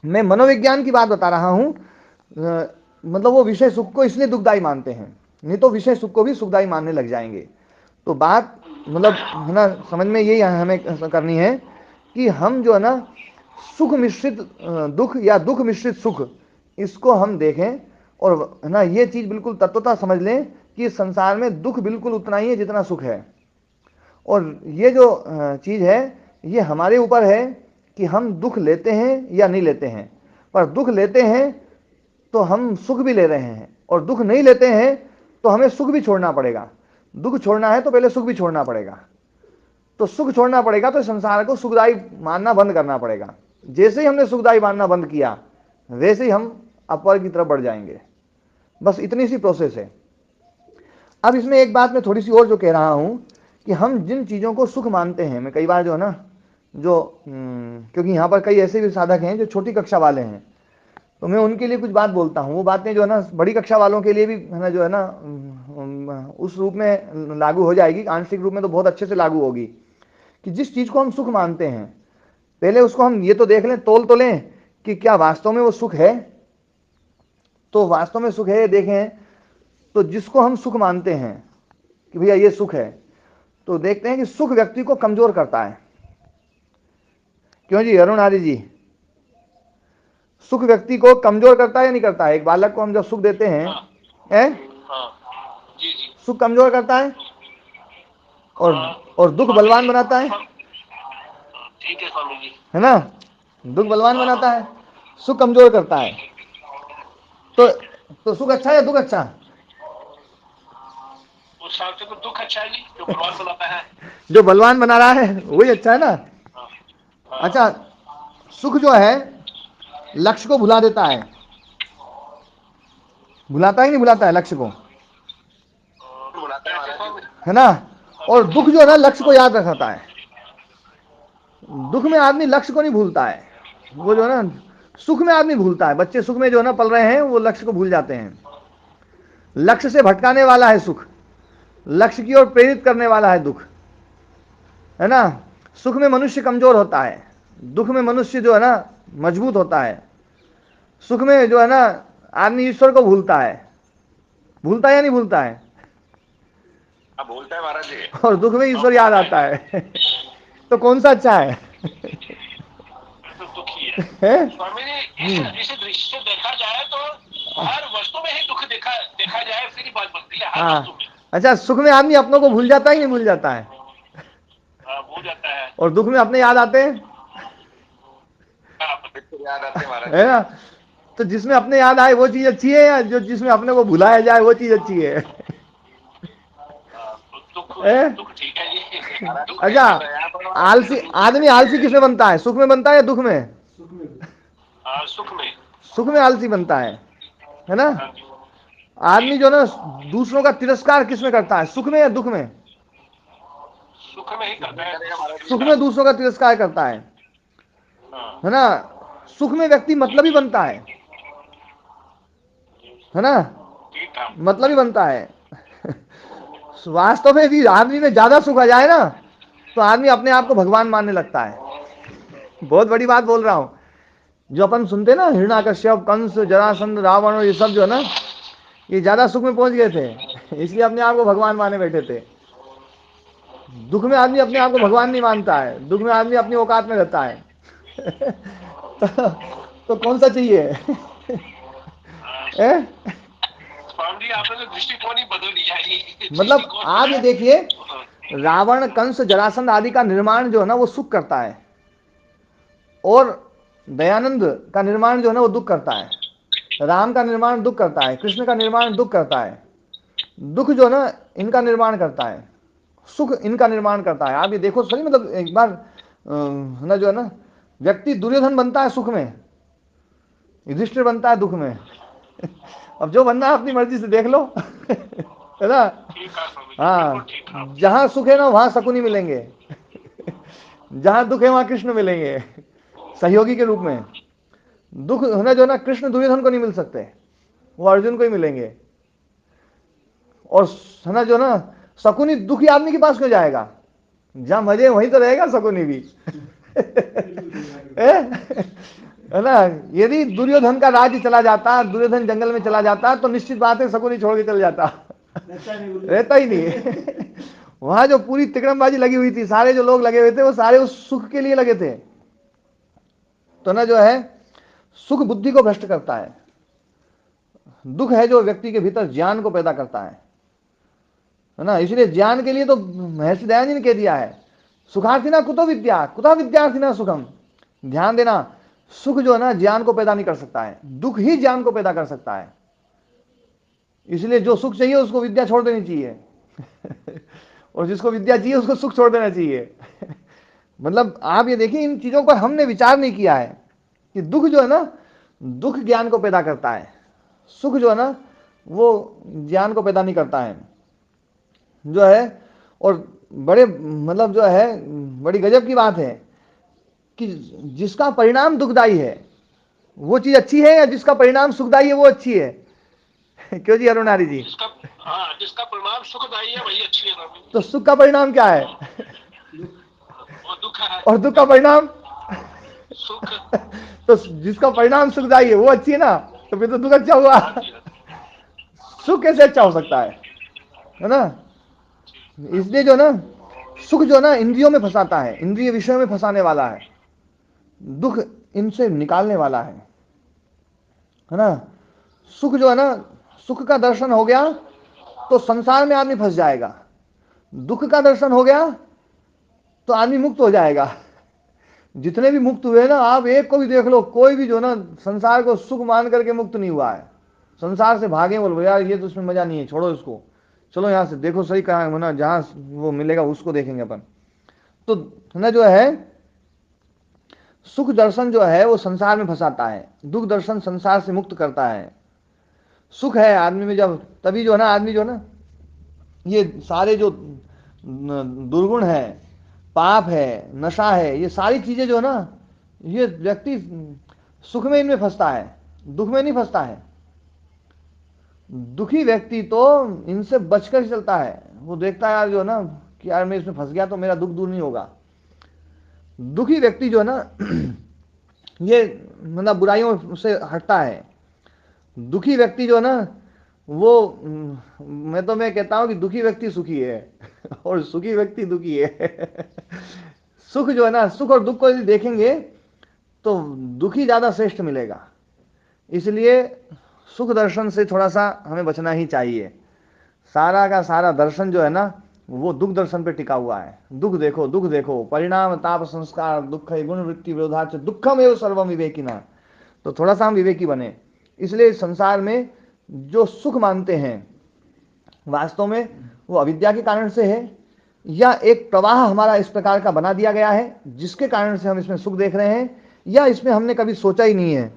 मैं मनोविज्ञान की बात बता रहा हूं, मतलब वो विषय सुख को इसलिए दुखदायी मानते हैं, नहीं तो विषय सुख को भी सुखदायी मानने लग जाएंगे। तो बात मतलब है ना समझ में यही हमें करनी है कि हम जो है ना सुख मिश्रित दुख या दुख मिश्रित सुख, इसको हम देखें, और है ना ये चीज बिल्कुल तत्वता समझ लें कि इस संसार में दुख बिल्कुल उतना ही है जितना सुख है। और ये जो चीज है ये हमारे ऊपर है कि हम दुख लेते हैं या नहीं लेते हैं। पर दुख लेते हैं तो हम सुख भी ले रहे हैं, और दुख नहीं लेते हैं तो हमें सुख भी छोड़ना पड़ेगा। दुख छोड़ना है तो पहले सुख भी छोड़ना पड़ेगा, तो सुख छोड़ना पड़ेगा तो संसार को सुखदायी मानना बंद करना पड़ेगा। जैसे ही हमने सुखदायी मानना बंद किया, वैसे ही हम अपवर्ग की तरफ बढ़ जाएंगे। बस इतनी सी प्रोसेस है। अब इसमें एक बात मैं थोड़ी सी और जो कह रहा हूं कि हम जिन चीजों को सुख मानते हैं, मैं कई बार जो है ना जो क्योंकि यहां पर कई ऐसे भी साधक हैं जो छोटी कक्षा वाले हैं, तो मैं उनके लिए कुछ बात बोलता हूँ। वो बातें जो है ना बड़ी कक्षा वालों के लिए भी है ना जो है ना उस रूप में लागू हो जाएगी, आंशिक रूप में तो बहुत अच्छे से लागू होगी कि जिस चीज को हम सुख मानते हैं पहले उसको हम ये तो देख लें, तोल तो लें कि क्या वास्तव में वो सुख है। तो वास्तव में सुख है देखें तो जिसको हम सुख मानते हैं कि भैया ये सुख है, तो देखते हैं कि सुख व्यक्ति को कमजोर करता है। क्यों जी अरुण आदि जी, सुख व्यक्ति को कमजोर करता है या नहीं करता है? एक बालक को हम जब सुख देते हैं जी जी, सुख कमजोर करता है और दुख बलवान बनाता है, ठीक है स्वामी जी। है ना? दुख बलवान बनाता है, सुख कमजोर करता है। तो सुख अच्छा है या दुख अच्छा? उस हिसाब से तो दुख अच्छा है जी, जो बलवान बनाता है। जो बलवान बना रहा है वही अच्छा है ना। अच्छा, सुख जो है लक्ष्य को भुला देता है, भुलाता ही नहीं भुलाता है लक्ष्य को, है ना? और दुख जो है ना लक्ष्य को याद रखता है। दुख में आदमी लक्ष्य को नहीं भूलता है, वो जो है ना सुख में आदमी भूलता है। बच्चे सुख में जो है ना पल रहे हैं वो लक्ष्य को भूल जाते हैं। लक्ष्य से भटकाने वाला है सुख, लक्ष्य की ओर प्रेरित करने वाला है दुख, है ना? सुख में मनुष्य कमजोर होता है, दुख में मनुष्य जो है ना मजबूत होता है। सुख में जो है ना आदमी ईश्वर को भूलता है, भूलता है या नहीं भूलता है? भूलता है महाराज जी। और दुख में ईश्वर याद आता है। तो कौन सा अच्छा है? तो दुखी है स्वामी जी। इस दृश्य से देखा जाए तो हर वस्तु में ही दुख देखा जाए फिर ही बात बनती है, हर वस्तु में। अच्छा, सुख में आदमी अपनों को भूल जाता है कि नहीं भूल जाता है? भूल जाता है। और दुख में अपने याद आते हैं, याद आते महाराज, है ना? तो जिसमें अपने याद आए वो चीज अच्छी है या जो जिसमें अपने को भुलाया जाए वो चीज अच्छी है? दुख ठीक है जी। अच्छा, आलसी आदमी आलसी किसमें बनता है, सुख में बनता है या दुख में? सुख में। सुख में आलसी बनता है ना? आदमी जो ना दूसरों का तिरस्कार किसमें करता है, सुख में या दुख में? सुख में ही करता है। सुख में दूसरों का तिरस्कार करता है ना? सुख में व्यक्ति मतलबी बनता है ना? मतलबी बनता है। वास्तव में भी आदमी में ज्यादा सुख आ जाए ना तो आदमी अपने आप को भगवान मानने लगता है। बहुत बड़ी बात बोल रहा हूं। जो अपन सुनते ना हिरण्याकश्यप, कंस, जरासंध, रावण और ये सब जो है ना ये ज्यादा सुख में पहुंच गए थे, इसलिए अपने आप को भगवान माने बैठे थे। दुख में आदमी अपने आप को भगवान नहीं मानता है, दुख में आदमी अपनी औकात में रहता है। तो कौन सा चाहिए? आपने तो दृष्टिकोण ही बदल दिया। मतलब आप ये देखिए, रावण, कंस, जरासंध आदि का निर्माण जो है ना वो सुख करता है, और दयानंद का निर्माण जो है ना वो दुख करता है। राम का निर्माण दुख करता है, कृष्ण का निर्माण दुख करता है। दुख जो है ना इनका निर्माण करता है, सुख इनका निर्माण करता है। आप ये देखो सही, मतलब एक बार ना जो है ना व्यक्ति दुर्योधन बनता है सुख में, युधिष्ठिर बनता है दुख में। अब जो बनना है अपनी मर्जी से देख लो, है ना? हाँ, जहां सुख है ना वहां शकुनी मिलेंगे, जहां दुख है वहां कृष्ण मिलेंगे सहयोगी के रूप में। दुख है ना जो ना कृष्ण दुर्योधन को नहीं मिल सकते, वो अर्जुन को ही मिलेंगे। और है ना जो ना शकुनी दुखी आदमी के पास क्यों जाएगा? जहां मजे वहीं तो रहेगा शकुनी भी। है ना? यदि दुर्योधन का राज्य चला जाता, दुर्योधन जंगल में चला जाता तो निश्चित बात है शकुनी छोड़ के चल जाता, रहता ही नहीं। वहां जो पूरी तिकड़मबाजी लगी हुई थी, सारे जो लोग लगे हुए थे वो सारे उस सुख के लिए लगे थे। तो ना जो है सुख बुद्धि को भ्रष्ट करता है, दुख है जो व्यक्ति के भीतर ज्ञान को पैदा करता है ना? इसलिए ज्ञान के लिए तो महर्षि दयानंद जी ने कह दिया है, सुखार्थिना कुतो विद्या, कुतः विद्यार्थिना सुखम। ध्यान देना, सुख जो है ना ज्ञान को पैदा नहीं कर सकता है, दुख ही ज्ञान को पैदा कर सकता है। इसलिए जो सुख चाहिए उसको विद्या छोड़ देनी चाहिए, और जिसको विद्या चाहिए उसको सुख छोड़ देना चाहिए। मतलब आप ये देखिए, इन चीजों पर हमने विचार नहीं किया है कि दुख जो है ना दुख ज्ञान को पैदा करता है, सुख जो है ना वो ज्ञान को पैदा नहीं करता है जो है। और बड़े मतलब जो है बड़ी गजब की बात है कि जिसका परिणाम दुखदाई है वो चीज अच्छी है, या जिसका परिणाम सुखदाई है वो अच्छी है? क्यों जी अरुणारी जी? जिसका परिणाम सुखदायी है वही अच्छी है। तो सुख का परिणाम क्या है? और दुख है। और दुख का परिणाम सुख। तो जिसका परिणाम सुखदाई है वो अच्छी है ना, तो फिर तो दुख अच्छा हुआ। सुख कैसे अच्छा हो सकता है ना? इसलिए जो ना सुख जो ना इंद्रियों में फंसाता है, इंद्रिय विषयों में फंसाने वाला है, दुख इनसे निकालने वाला है ना? सुख जो है ना, सुख का दर्शन हो गया तो संसार में आदमी फंस जाएगा, दुख का दर्शन हो गया तो आदमी मुक्त हो जाएगा। जितने भी मुक्त हुए ना, आप एक को भी देख लो, कोई भी जो ना संसार को सुख मान करके मुक्त नहीं हुआ है। संसार से भागे, बोलो यार ये तो उसमें मजा नहीं है, छोड़ो इसको, चलो यहाँ से देखो सही कहाँ है ना, जहाँ वो मिलेगा उसको देखेंगे अपन। तो ना जो है सुख दर्शन जो है वो संसार में फंसाता है, दुख दर्शन संसार से मुक्त करता है। सुख है आदमी में जब, तभी जो है ना आदमी जो है ना ये सारे जो दुर्गुण है, पाप है, नशा है, ये सारी चीजें जो है ना, ये व्यक्ति सुख में इनमें फंसता है, दुख में नहीं फंसता है। दुखी व्यक्ति तो इनसे बचकर चलता है, वो देखता है यार जो है ना कि यार मैं इसमें फंस गया तो मेरा दुख दूर नहीं होगा। दुखी व्यक्ति जो है ना ये मतलब बुराइयों से हटता है। दुखी व्यक्ति जो है ना वो मैं कहता हूं कि दुखी व्यक्ति सुखी है और सुखी व्यक्ति दुखी है। सुख जो है ना, सुख और दुख को यदि देखेंगे तो दुखी ज्यादा श्रेष्ठ मिलेगा। इसलिए सुख दर्शन से थोड़ा सा हमें बचना ही चाहिए। सारा का सारा दर्शन जो है ना वो दुख दर्शन पे टिका हुआ है। दुख देखो, दुख देखो, परिणाम ताप संस्कार दुख गुण वृत्ति विरोधाच दुखम एवं सर्वम विवेकिना। तो थोड़ा सा हम विवेकी बने। इसलिए संसार में जो सुख मानते हैं वास्तव में वो अविद्या के कारण से है, या एक प्रवाह हमारा इस प्रकार का बना दिया गया है जिसके कारण से हम इसमें सुख देख रहे हैं, या इसमें हमने कभी सोचा ही नहीं है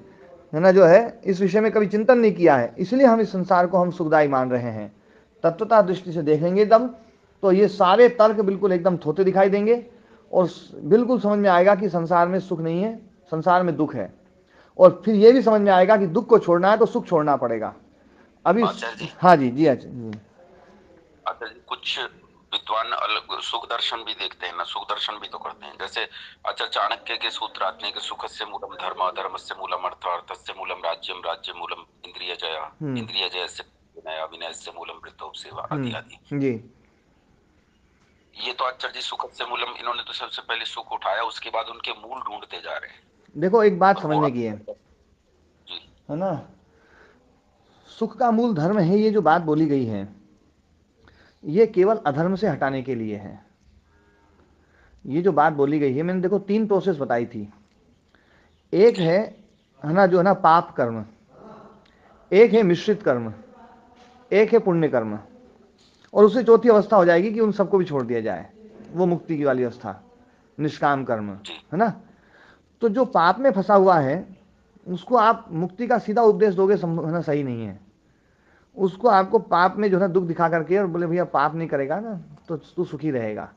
ना, जो है इस विषय में कभी चिंतन नहीं किया है, इसलिए हम इस संसार को हम सुखदायी मान रहे हैं। तत्वता दृष्टि से देखेंगे तब तो ये सारे तर्क बिल्कुल एकदम थोते दिखाई देंगे और बिल्कुल समझ में आएगा कि संसार में सुख नहीं है, संसार में दुख है। और फिर ये भी समझ में आएगा कि दुख को छोड़ना है तो सुख छोड़ना पड़ेगा। अभी हाँ जी जी अच्छा जी, कुछ विद्वान अलग सुख दर्शन भी देखते हैं ना, सुख दर्शन भी तो करते हैं। जैसे अच्छा चाणक्य के सूत्र आते हैं कि सुखस्य मूलम धर्म, धर्मस्य मूलम अर्थ, अर्थस्य मूलम राज्यम, राज्य मूलम इंद्रिय जय, इंद्रिय जयस्य विनय, विनयस्य मूलम वृद्धौ सेवा आदि आदि जी। ये तो आचार्य जी सुखस्य मूलम, इन्होंने तो सबसे पहले सुख उठाया, उसके बाद उनके मूल ढूंढते जा रहे हैं। देखो एक बात समझने की है ना, सुख का मूल धर्म है, ये जो बात बोली गई है ये केवल अधर्म से हटाने के लिए है। ये जो बात बोली गई है, मैंने देखो 3 प्रोसेस बताई थी। एक है ना जो है ना पाप कर्म, एक है मिश्रित कर्म, एक है पुण्य कर्म, और उससे चौथी अवस्था हो जाएगी कि उन सबको भी छोड़ दिया जाए, वो मुक्ति की वाली अवस्था, निष्काम कर्म, है ना। तो जो पाप में फंसा हुआ है उसको आप मुक्ति का सीधा उपदेश दोगे समझना सही नहीं है। उसको आपको पाप में जो है दुख दिखा करके और बोले भैया पाप नहीं करेगा ना तो तू सुखी रहेगा,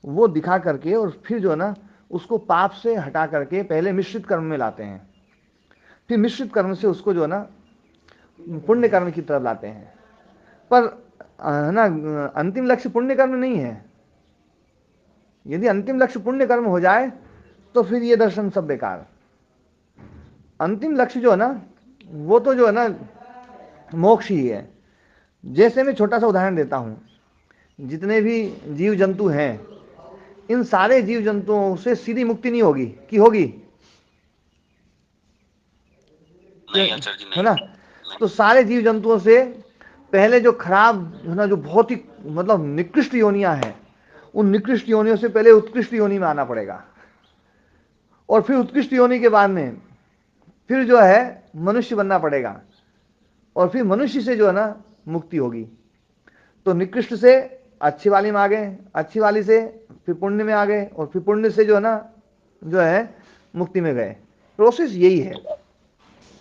वो दिखा करके और फिर जो है ना उसको पाप से हटा करके पहले मिश्रित कर्म में लाते हैं, फिर मिश्रित कर्म से उसको जो है ना पुण्य कर्म की तरफ लाते हैं। पर है ना अंतिम लक्ष्य पुण्य कर्म नहीं है। यदि अंतिम लक्ष्य पुण्य कर्म हो जाए तो फिर ये दर्शन सब बेकार। अंतिम लक्ष्य जो है ना वो तो जो है ना मोक्ष ही है। जैसे मैं छोटा सा उदाहरण देता हूं, जितने भी जीव जंतु हैं इन सारे जीव जंतुओं से सीधी मुक्ति नहीं होगी कि होगी? नहीं आचार्य जी, नहीं। है ना। तो सारे जीव जंतुओं से पहले जो खराब है ना, जो बहुत ही मतलब निकृष्ट योनियां हैं, उन निकृष्ट योनियों से पहले उत्कृष्ट योनि में आना पड़ेगा, और फिर उत्कृष्ट योनि के बाद में फिर जो है मनुष्य बनना पड़ेगा, और फिर मनुष्य से जो है ना मुक्ति होगी। तो निकृष्ट से अच्छी वाली में आ गए, अच्छी वाली से फिर पुण्य में आ गए, और फिर पुण्य से जो है ना जो है मुक्ति में गए। प्रोसेस यही है।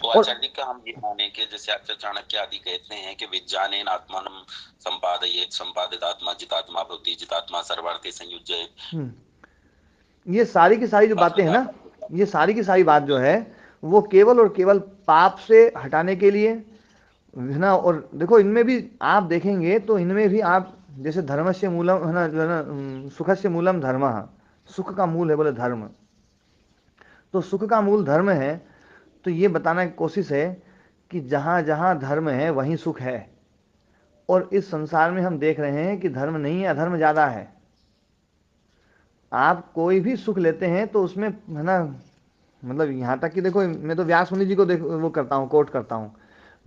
तो आचार्य जी का हम ये माने कि जैसे आचार्य चाणक्य आदि कहते हैं कि विज्ञानेन आत्मानं संपादयेत् संपादित आत्मा जितात्मा भवति जितात्मा सर्वार्थे संयुज्यते। ये सारी की सारी जो बातें हैं ना, ये सारी की सारी बात जो है वो केवल और केवल पाप से हटाने के लिए है ना। और देखो इनमें भी आप देखेंगे तो इनमें भी आप जैसे धर्म से मूलम है ना, जो है ना सुख से मूलम धर्म, सुख का मूल है बोले धर्म। तो सुख का मूल धर्म है, तो ये बताना की कोशिश है कि जहां जहां धर्म है वहीं सुख है। और इस संसार में हम देख रहे हैं कि धर्म नहीं है, अधर्म ज्यादा है। आप कोई भी सुख लेते हैं तो उसमें है ना, मतलब यहाँ तक कि देखो मैं तो व्यास मुनि जी को वो करता हूँ, कोट करता हूँ।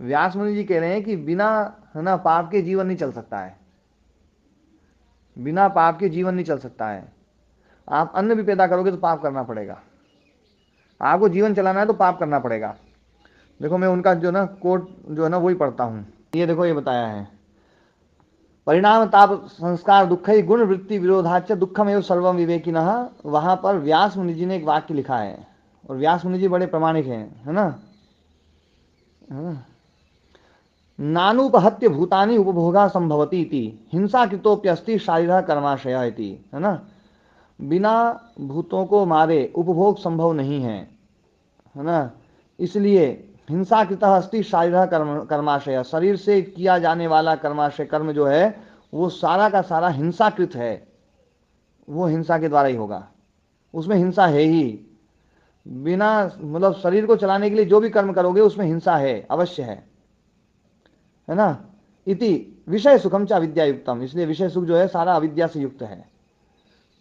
व्यास मुनि जी कह रहे हैं कि बिना है ना पाप के जीवन नहीं चल सकता है, बिना पाप के जीवन नहीं चल सकता है। आप अन्न भी पैदा करोगे तो पाप करना पड़ेगा, आपको जीवन चलाना है तो पाप करना पड़ेगा। देखो मैं उनका जो ना कोट जो है ना वही पढ़ता हूँ। ये देखो ये बताया है, परिणाम ताप संस्कार दुख गुण वृत्ति विरोधाच दुखम एवं सर्वम विवेकिनः। वहां पर व्यास मुनि जी ने एक वाक्य लिखा है, और व्यास मुनि जी बड़े प्रामाणिक हैं, है ना। नानुपहत्य भूतानि उपभोगा संभवती इति हिंसा कृतोप्यस्ति शारीरः कर्माशय इति, है ना। बिना भूतों को मारे उपभोग संभव नहीं है ना। इसलिए हिंसा कृतः अस्ति शारीरः कर्माशय, शरीर से किया जाने वाला कर्माशय कर्म जो है वो सारा का सारा हिंसाकृत है, वो हिंसा के द्वारा ही होगा, उसमें हिंसा है ही। बिना मतलब शरीर को चलाने के लिए जो भी कर्म करोगे उसमें हिंसा है, अवश्य है ना। इति विषय सुखम च अविद्या युक्तम, इसलिए विषय सुख जो है सारा अविद्या से युक्त है।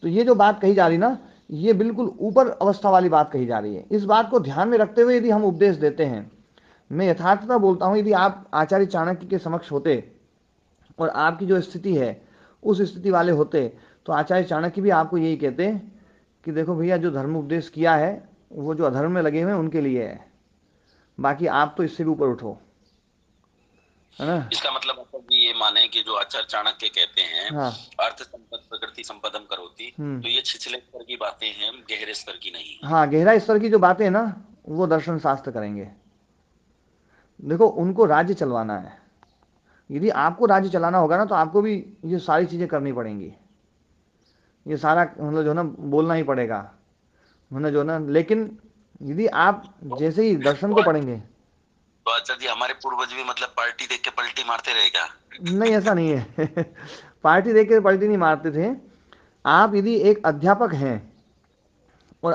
तो ये जो बात कही जा रही ना, ये बिल्कुल ऊपर अवस्था वाली बात कही जा रही है। इस बात को ध्यान में रखते हुए यदि हम उपदेश देते हैं, मैं यथार्थता बोलता हूं, यदि आप आचार्य चाणक्य के समक्ष होते और आपकी जो स्थिति है उस स्थिति वाले होते, तो आचार्य चाणक्य भी आपको यही कहते कि देखो भैया जो धर्म उपदेश किया है वो जो अधर्म में लगे हुए हैं उनके लिए है, बाकी आप तो इससे भी ऊपर उठो, है ना। इसका मतलब ये माने कि जो आचार्य चाणक्य कहते हैं हाँ। अर्थ संपद प्रकृति संपदम करोति, तो ये छिछले स्तर की बातें हैं, गहरे स्तर की नहीं है। हाँ, गहरा स्तर की जो बातें हैं ना वो दर्शन शास्त्र करेंगे। देखो उनको राज्य चलवाना है, यदि आपको राज्य चलाना होगा ना तो आपको भी ये सारी चीजें करनी पड़ेंगी, ये सारा मतलब जो ना बोलना ही पड़ेगा, मतलब जो ना। लेकिन यदि आप जैसे ही दर्शन को पढ़ेंगे, तो आचार्य जी हमारे पूर्वज भी मतलब पार्टी देख के पलटी मारते रहे क्या? नहीं ऐसा नहीं है पार्टी देख के पलटी नहीं मारते थे। आप यदि एक अध्यापक हैं और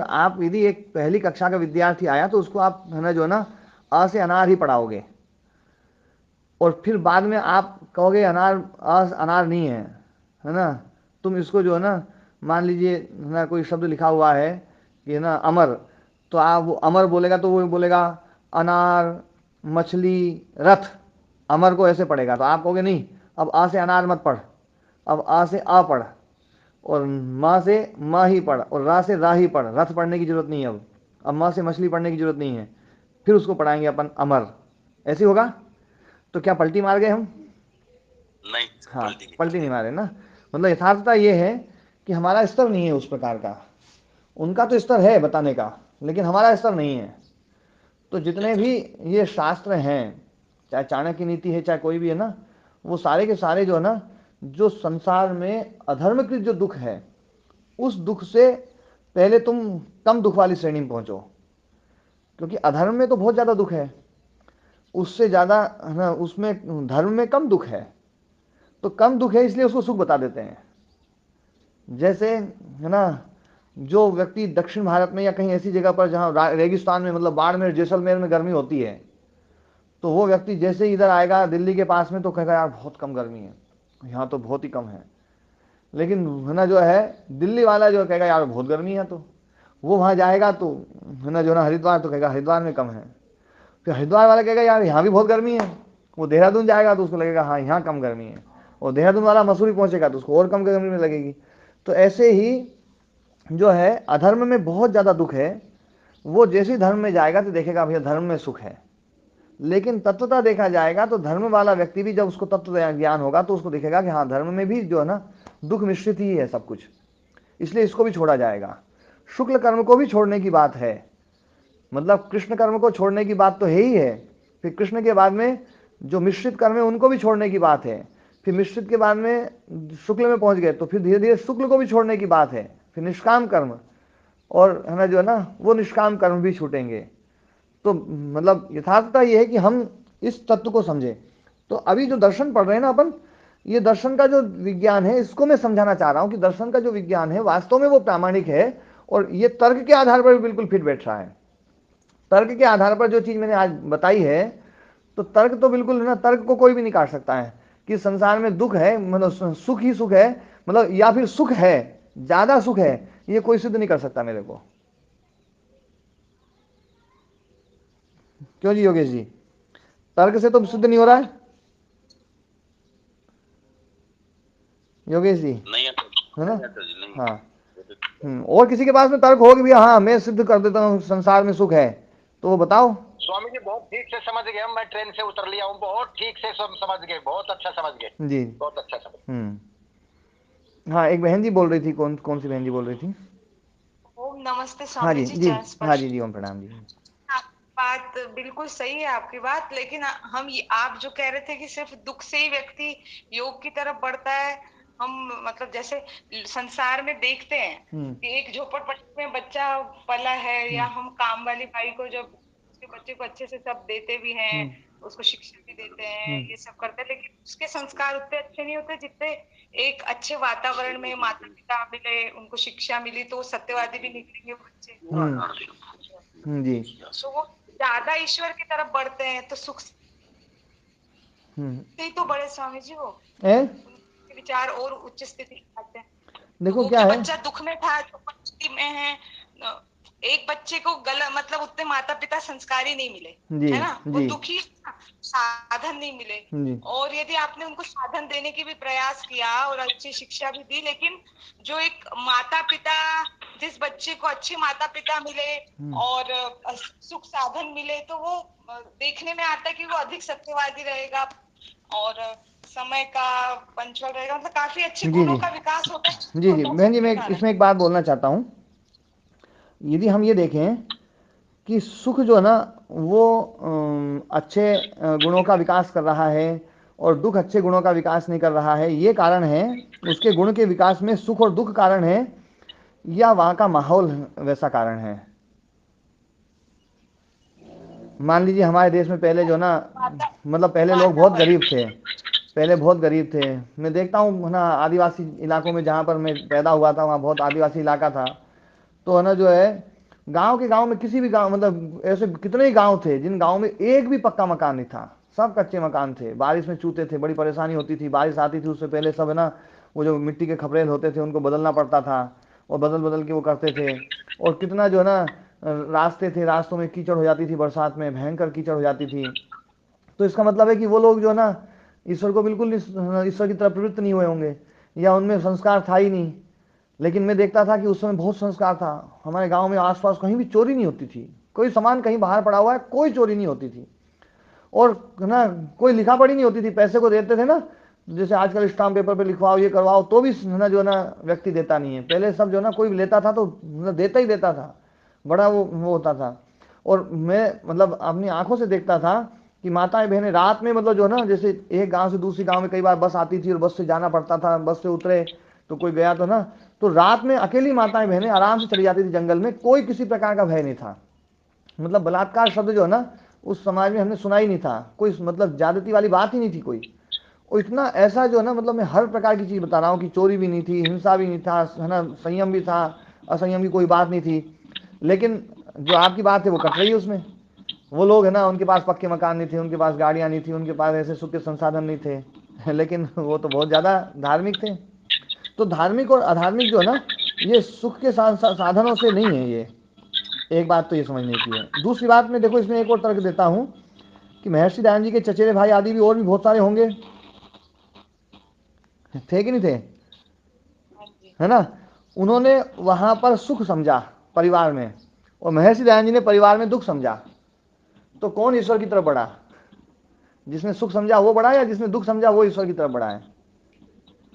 आप यदि एक पहली कक्षा का विद्यार्थी आया तो उसको आप है ना जो ना अ से अनार ही पढ़ाओगे, और फिर बाद में आप कहोगे अनार अनार नहीं है ना। तुम इसको जो है ना, मान लीजिए है ना कोई शब्द लिखा हुआ है कि है ना अमर, तो आप वो अमर बोलेगा तो वो बोलेगा अनार मछली रथ, अमर को ऐसे पढ़ेगा। तो आप कहोगे नहीं, अब आ से अनार मत पढ़, अब आ से आ पढ़, और माँ से माँ ही पढ़, और रा से रा ही पढ़, रथ पढ़ने की जरूरत नहीं है। अब माँ से मछली पढ़ने की जरूरत नहीं है, फिर उसको पढ़ाएंगे अपन अमर, ऐसे होगा। तो क्या पलटी मार गए हम? नहीं, हाँ, पलटी नहीं मारे ना। मतलब यथार्थता ये है कि हमारा स्तर नहीं है उस प्रकार का, उनका तो स्तर है बताने का, लेकिन हमारा स्तर नहीं है। तो जितने भी ये शास्त्र हैं, चाहे चाणक्य नीति है चाहे कोई भी है ना, वो सारे के सारे जो है ना, जो संसार में अधर्मकृत जो दुख है उस दुख से पहले तुम कम दुख वाली श्रेणी में पहुंचो, क्योंकि अधर्म में तो बहुत ज्यादा दुख है, उससे ज्यादा है ना उसमें धर्म में कम दुख है। तो कम दुख है इसलिए उसको सुख बता देते हैं। जैसे है ना, जो व्यक्ति दक्षिण भारत में या कहीं ऐसी जगह पर जहाँ रेगिस्तान में, मतलब बाड़मेर जैसलमेर में गर्मी होती है, तो वो व्यक्ति जैसे ही इधर आएगा दिल्ली के पास में तो कहेगा यार बहुत कम गर्मी है, यहाँ तो बहुत ही कम है। लेकिन है ना जो है दिल्ली वाला जो कहेगा यार बहुत गर्मी है, तो वो वहाँ जाएगा तो है ना जो ना हरिद्वार, तो कहेगा हरिद्वार में कम है। फिर हरिद्वार वाला कहेगा यार यहाँ भी बहुत गर्मी है। वो देहरादून जाएगा तो उसको लगेगा हाँ यहाँ कम गर्मी है, और देहरादून वाला मसूरी पहुंचेगा तो उसको और कम गर्मी में लगेगी। तो ऐसे ही जो है अधर्म में बहुत ज़्यादा दुख है, वो जैसे धर्म में जाएगा तो देखेगा भैया धर्म में सुख है। लेकिन तत्वता देखा जाएगा तो धर्म वाला व्यक्ति भी जब उसको तत्व ज्ञान होगा तो उसको दिखेगा कि हाँ धर्म में भी जो है ना दुख मिश्रित ही है सब कुछ, इसलिए इसको भी छोड़ा जाएगा। शुक्ल कर्म को भी छोड़ने की बात है, मतलब कृष्ण कर्म को छोड़ने की बात तो है ही है, फिर कृष्ण के बाद में जो मिश्रित कर्म है उनको भी छोड़ने की बात है, फिर मिश्रित के बाद में शुक्ल में पहुंच गए तो फिर धीरे धीरे शुक्ल को भी छोड़ने की बात है, फिर निष्काम कर्म, और है ना जो है ना वो निष्काम कर्म भी छूटेंगे। तो मतलब यथार्थता यह है कि हम इस तत्व को समझें। तो अभी जो दर्शन पढ़ रहे हैं ना अपन, ये दर्शन का जो विज्ञान है इसको मैं समझाना चाह रहा हूं कि दर्शन का जो विज्ञान है वास्तव में वो प्रामाणिक है, और ये तर्क के आधार पर भी बिल्कुल फिट बैठ रहा है। तर्क के आधार पर जो चीज मैंने आज बताई है, तो तर्क तो बिल्कुल है ना, तर्क को कोई भी नहीं काट सकता है कि संसार में दुख है, मतलब सुख ही सुख है, मतलब या फिर सुख है, ज्यादा सुख है, ये कोई सिद्ध नहीं कर सकता मेरे को। क्यों जी योगेश जी, तर्क से तो सिद्ध नहीं हो रहा है योगेश जी, नहीं है ना? नहीं। हाँ, और किसी के पास में तर्क हो कि भैया हाँ मैं सिद्ध कर देता हूँ संसार में सुख है, तो वो बताओ। स्वामी जी बहुत ठीक से समझ गए, मैं ट्रेन से उतर लिया हूँ, बहुत ठीक से समझ गए, बहुत अच्छा समझ गए जी, बहुत अच्छा समझ। हाँ, एक बहन जी बोल रही थी, कौन कौन सी बहन जी बोल रही थी? ओम नमस्ते हाँ स्वामी जी जी, जी, चरण हाँ स्पर्श। जी जी, ओम प्रणाम जी। बात बिल्कुल सही है आपकी बात, लेकिन आप जो कह रहे थे कि सिर्फ दुख से ही व्यक्ति योग की तरफ बढ़ता है, हम मतलब जैसे संसार में देखते हैं कि एक झोपड़पट्टी में बच्चा पला है, या हम काम वाली बाई को जब उसके बच्चे को अच्छे से सब देते भी हैं, उसको शिक्षा भी देते हैं, ये सब करते हैं, लेकिन उसके संस्कार उतने अच्छे नहीं होते जितने एक अच्छे वातावरण में माता पिता मिले, उनको शिक्षा मिली तो वो सत्यवादी भी निकलेंगे बच्चे। जी, तो वो ज्यादा ईश्वर की तरफ बढ़ते हैं तो सुख से ही तो बड़े स्वामी जी, वो उनके विचार और उच्च स्थिति में आते हैं। तो देखो वो क्या क्या है, बच्चा दुख में था जो परिस्थिति में है, एक बच्चे को गलत मतलब उतने माता पिता संस्कारी नहीं मिले, जी है ना, वो जी दुखी साधन नहीं मिले, जी, और यदि आपने उनको साधन देने की भी प्रयास किया और अच्छी शिक्षा भी दी, लेकिन जो एक माता पिता, जिस बच्चे को अच्छे माता पिता मिले और सुख साधन मिले, तो वो देखने में आता है कि वो अधिक सत्यवादी रहेगा और समय का पंचुअल रहेगा, मतलब काफी अच्छे जी गुणों जी का विकास होता है, जी जी, होता है बहन जी सबके मैं कारण। इसमें एक बात बोलना चाहता हूँ। यदि हम ये देखें कि सुख जो है ना वो अच्छे गुणों का विकास कर रहा है और दुख अच्छे गुणों का विकास नहीं कर रहा है, ये कारण है, उसके गुण के विकास में सुख और दुख कारण है, या वहाँ का माहौल वैसा कारण है? मान लीजिए हमारे देश में पहले जो ना, मतलब पहले लोग बहुत वातावरण। गरीब थे, पहले बहुत गरीब थे। मैं देखता हूँ ना आदिवासी इलाकों में, जहाँ पर मैं पैदा हुआ था वहाँ बहुत आदिवासी इलाका था, तो है ना जो है गांव के गांव में किसी भी गांव, मतलब ऐसे कितने ही गांव थे जिन गांव में एक भी पक्का मकान नहीं था, सब कच्चे मकान थे, बारिश में चूते थे, बड़ी परेशानी होती थी, बारिश आती थी उससे पहले सब है ना वो जो मिट्टी के खपरेल होते थे उनको बदलना पड़ता था, और बदल बदल के वो करते थे। और कितना जो है ना रास्ते थे, रास्तों में कीचड़ हो जाती थी, बरसात में भयंकर कीचड़ हो जाती थी। तो इसका मतलब है कि वो लोग जो है ना ईश्वर को बिल्कुल ईश्वर की तरफ प्रवृत्त नहीं हुए होंगे, या उनमें संस्कार था ही नहीं। लेकिन मैं देखता था कि उस समय बहुत संस्कार था। हमारे गांव में आसपास कहीं भी चोरी नहीं होती थी, कोई सामान कहीं बाहर पड़ा हुआ है कोई चोरी नहीं होती थी, और ना कोई लिखा पढ़ी नहीं होती थी। पैसे को देते थे ना, जैसे आजकल स्टाम्प पेपर पे लिखवाओ ये करवाओ, तो भी ना जो है ना व्यक्ति देता नहीं है। पहले सब जो है ना कोई भी लेता था तो मतलब देता ही देता था, बड़ा वो होता था। और मैं मतलब अपनी आंखों से देखता था कि माताएं बहनें रात में, मतलब जो है ना जैसे एक गांव से दूसरी गांव में कई बार बस आती थी और बस से जाना पड़ता था, बस से उतरे तो कोई गया तो ना, तो रात में अकेली माताएं बहनें आराम से चली जाती थी जंगल में, कोई किसी प्रकार का भय नहीं था। मतलब बलात्कार शब्द जो है ना उस समाज में हमने सुना ही नहीं था, कोई मतलब ज्यादती वाली बात ही नहीं थी कोई। और इतना ऐसा जो है ना, मतलब मैं हर प्रकार की चीज बता रहा हूँ कि चोरी भी नहीं थी, हिंसा भी नहीं था, है ना, संयम भी था, असंयम की कोई बात नहीं थी। लेकिन जो आपकी बात है वो कट रही है उसमें। वो लोग है ना उनके पास पक्के मकान नहीं थे, उनके पास गाड़ियां नहीं थी, उनके पास ऐसे सुख के संसाधन नहीं थे लेकिन वो तो बहुत ज्यादा धार्मिक थे। तो धार्मिक और अधार्मिक जो है ना, ये सुख के साधनों से नहीं है। ये एक बात तो ये समझने की है। दूसरी बात में देखो, इसमें एक और तर्क देता हूं कि महर्षि दयानंद जी के चचेरे भाई आदि भी और भी बहुत सारे होंगे, थे कि नहीं थे? है ना, उन्होंने वहां पर सुख समझा परिवार में, और महर्षि दयानंद जी ने परिवार में दुख समझा। तो कौन ईश्वर की तरफ बढ़ा? जिसने सुख समझा वो बढ़ा, या जिसने दुख समझा वो ईश्वर की तरफ बढ़ा है?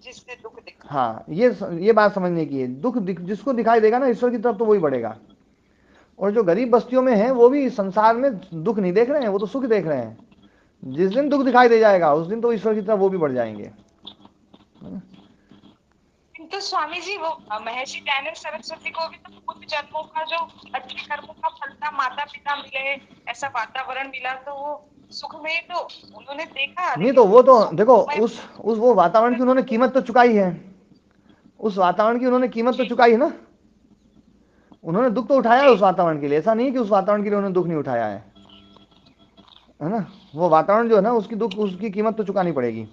जिसने दुख देखा। हाँ, ये बात समझने की है। दुख जिसको दिखाई देगा ना ईश्वर की तरफ, तो वही बढ़ेगा। और जो गरीब बस्तियों में है वो भी संसार में दुख नहीं देख रहे हैं, वो तो सुख देख रहे हैं। जिस दिन दुख दिखाई दे जाएगा उस दिन तो ईश्वर की तरफ वो भी बढ़ जाएंगे। तो स्वामी जी वो महर्षि दयानंद सरस्वती को भी तो पूर्व जन्मों का जो अच्छे कर्मों का फल था, माता पिता मिले, ऐसा वातावरण मिला, तो वो सुख में तो उन्होंने देखा। नहीं तो वो तो देखो उस वो वातावरण की उन्होंने कीमत तो चुकाई है, उस वातावरण की उन्होंने कीमत तो चुकाई है ना। उन्होंने दुख तो उठाया है उस वातावरण के लिए, ऐसा नहीं है कि उस वातावरण के लिए उन्होंने दुख नहीं उठाया है ना। वो वातावरण जो है ना उसकी कीमत तो चुकानी पड़ेगी।